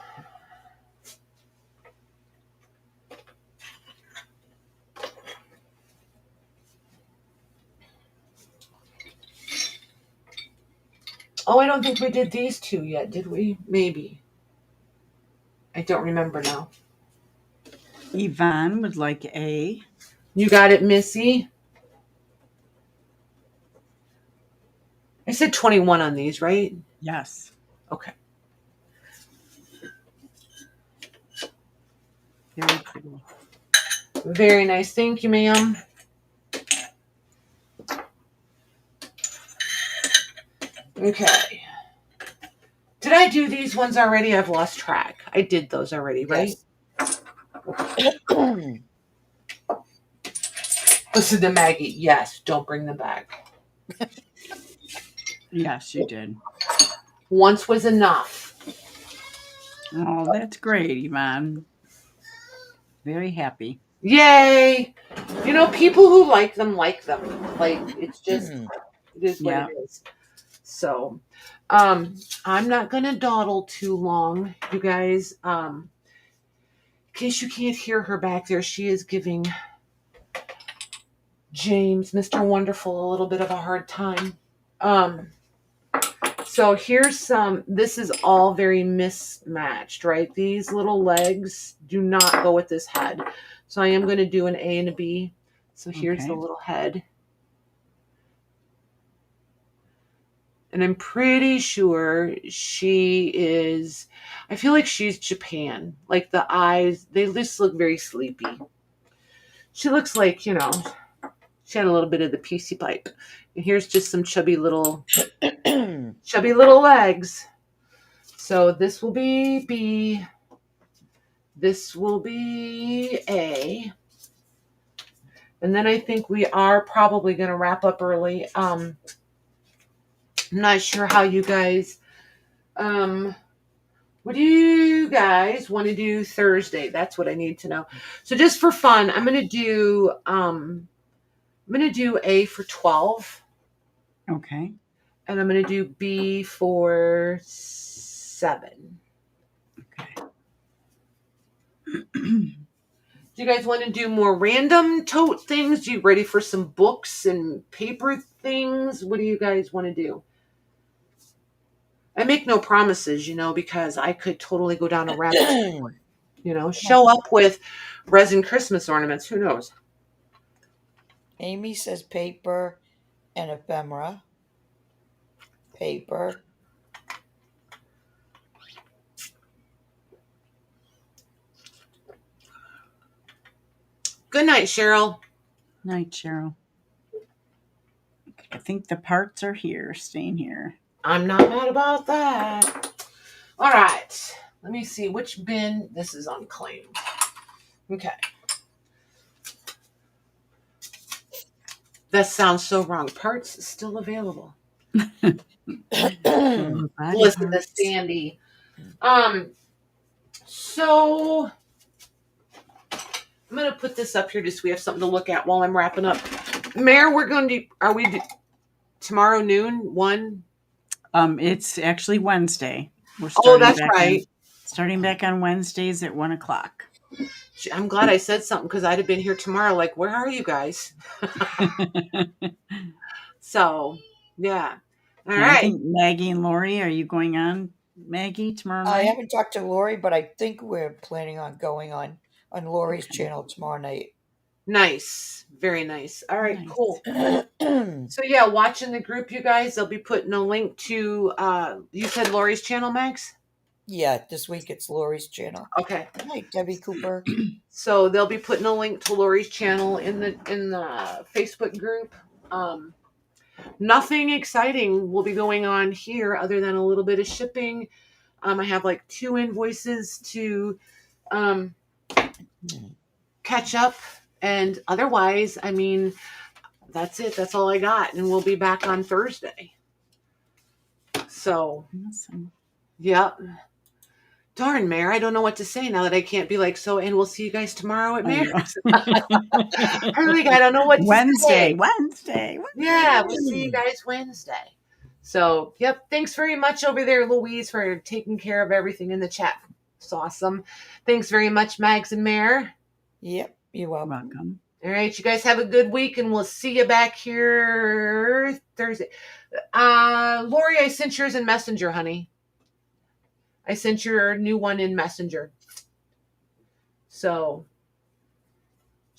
Oh, I don't think we did these two yet, did we? Maybe. I don't remember now. Yvonne would like A. You got it, Missy? I said 21 on these, right? Yes. Okay. Very pretty. Very nice. Thank you, ma'am. Okay. Did I do these ones already? I've lost track. I did those already, right? Yes. Listen to Maggie. Yes, don't bring them back. Yes, you did. Once was enough. Oh, that's great, Yvonne. Very happy. Yay! You know, people who like them. Like, it's just, it is what it is. So, I'm not going to dawdle too long, you guys. In case you can't hear her back there, she is giving James, Mr. Wonderful, a little bit of a hard time. So here's some, this is all very mismatched, right? These little legs do not go with this head. So I am going to do an A and a B. So here's the little head. And I'm pretty sure she is, I feel like she's Japan. Like the eyes, they just look very sleepy. She looks like, you know, she had a little bit of the PC pipe. And here's just some chubby little legs. So this will be B. This will be A. And then I think we are probably going to wrap up early. I'm not sure how you guys, what do you guys want to do Thursday? That's what I need to know. So just for fun, I'm going to do A for 12. Okay. And I'm going to do B for 7. Okay. Do you guys want to do more random tote things? You ready for some books and paper things? What do you guys want to do? I make no promises, you know, because I could totally go down a rabbit hole. You know, show up with resin Christmas ornaments. Who knows? Amy says paper and ephemera. Paper. Good night, Cheryl. Night, Cheryl. I think the parts are here, staying here. I'm not mad about that. All right. Let me see which bin. This is unclaimed. Okay. That sounds so wrong. Parts still available. Listen to Sandy. So I'm going to put this up here just so we have something to look at while I'm wrapping up. Mayor, are we tomorrow noon, 1? It's actually Wednesday. We're starting that's right. Starting back on Wednesdays at 1 o'clock. I'm glad I said something because I'd have been here tomorrow. Like, where are you guys? So, yeah. All right. I think Maggie and Lori, are you going on, Maggie, tomorrow night? I haven't talked to Lori, but I think we're planning on going on Lori's channel tomorrow night. Nice. Very nice. All right, cool. So, yeah, watching the group, you guys, they'll be putting a link to, you said Lori's channel, Max? Yeah, this week it's Lori's channel. Okay. Hi, Debbie Cooper. So they'll be putting a link to Lori's channel in the Facebook group. Nothing exciting will be going on here other than a little bit of shipping. I have like 2 invoices to catch up, and otherwise, I mean, that's it. That's all I got, and we'll be back on Thursday. So, awesome. Yep. Darn, Mayor, I don't know what to say now that I can't be like, so, and we'll see you guys tomorrow at Mayor's. I don't know what to say. Wednesday. Yeah, we'll see you guys Wednesday. So, yep. Thanks very much over there, Louise, for taking care of everything in the chat. It's awesome. Thanks very much, Mags and Mayor. Yep, you're welcome. All right, you guys have a good week, and we'll see you back here Thursday. Lori, I sent yours in Messenger, honey. I sent your new one in Messenger. So,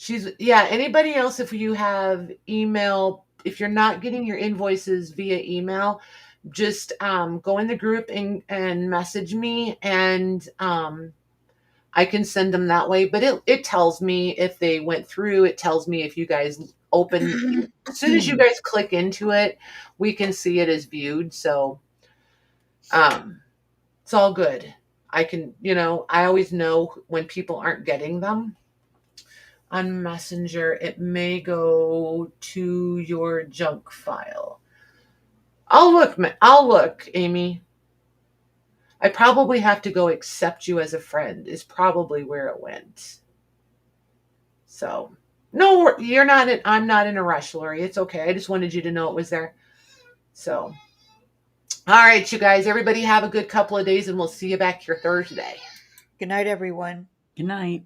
anybody else, if you have email, if you're not getting your invoices via email, just go in the group and message me, and I can send them that way. But it tells me if they went through. It tells me if you guys open. As soon as you guys click into it, we can see it as viewed. So it's all good. I can, I always know when people aren't getting them. On Messenger, it may go to your junk file. I'll look, Amy. I probably have to go accept you as a friend is probably where it went. So, no, you're not. I'm not in a rush, Lori. It's okay. I just wanted you to know it was there. So, all right, you guys. Everybody have a good couple of days, and we'll see you back here Thursday. Good night, everyone. Good night.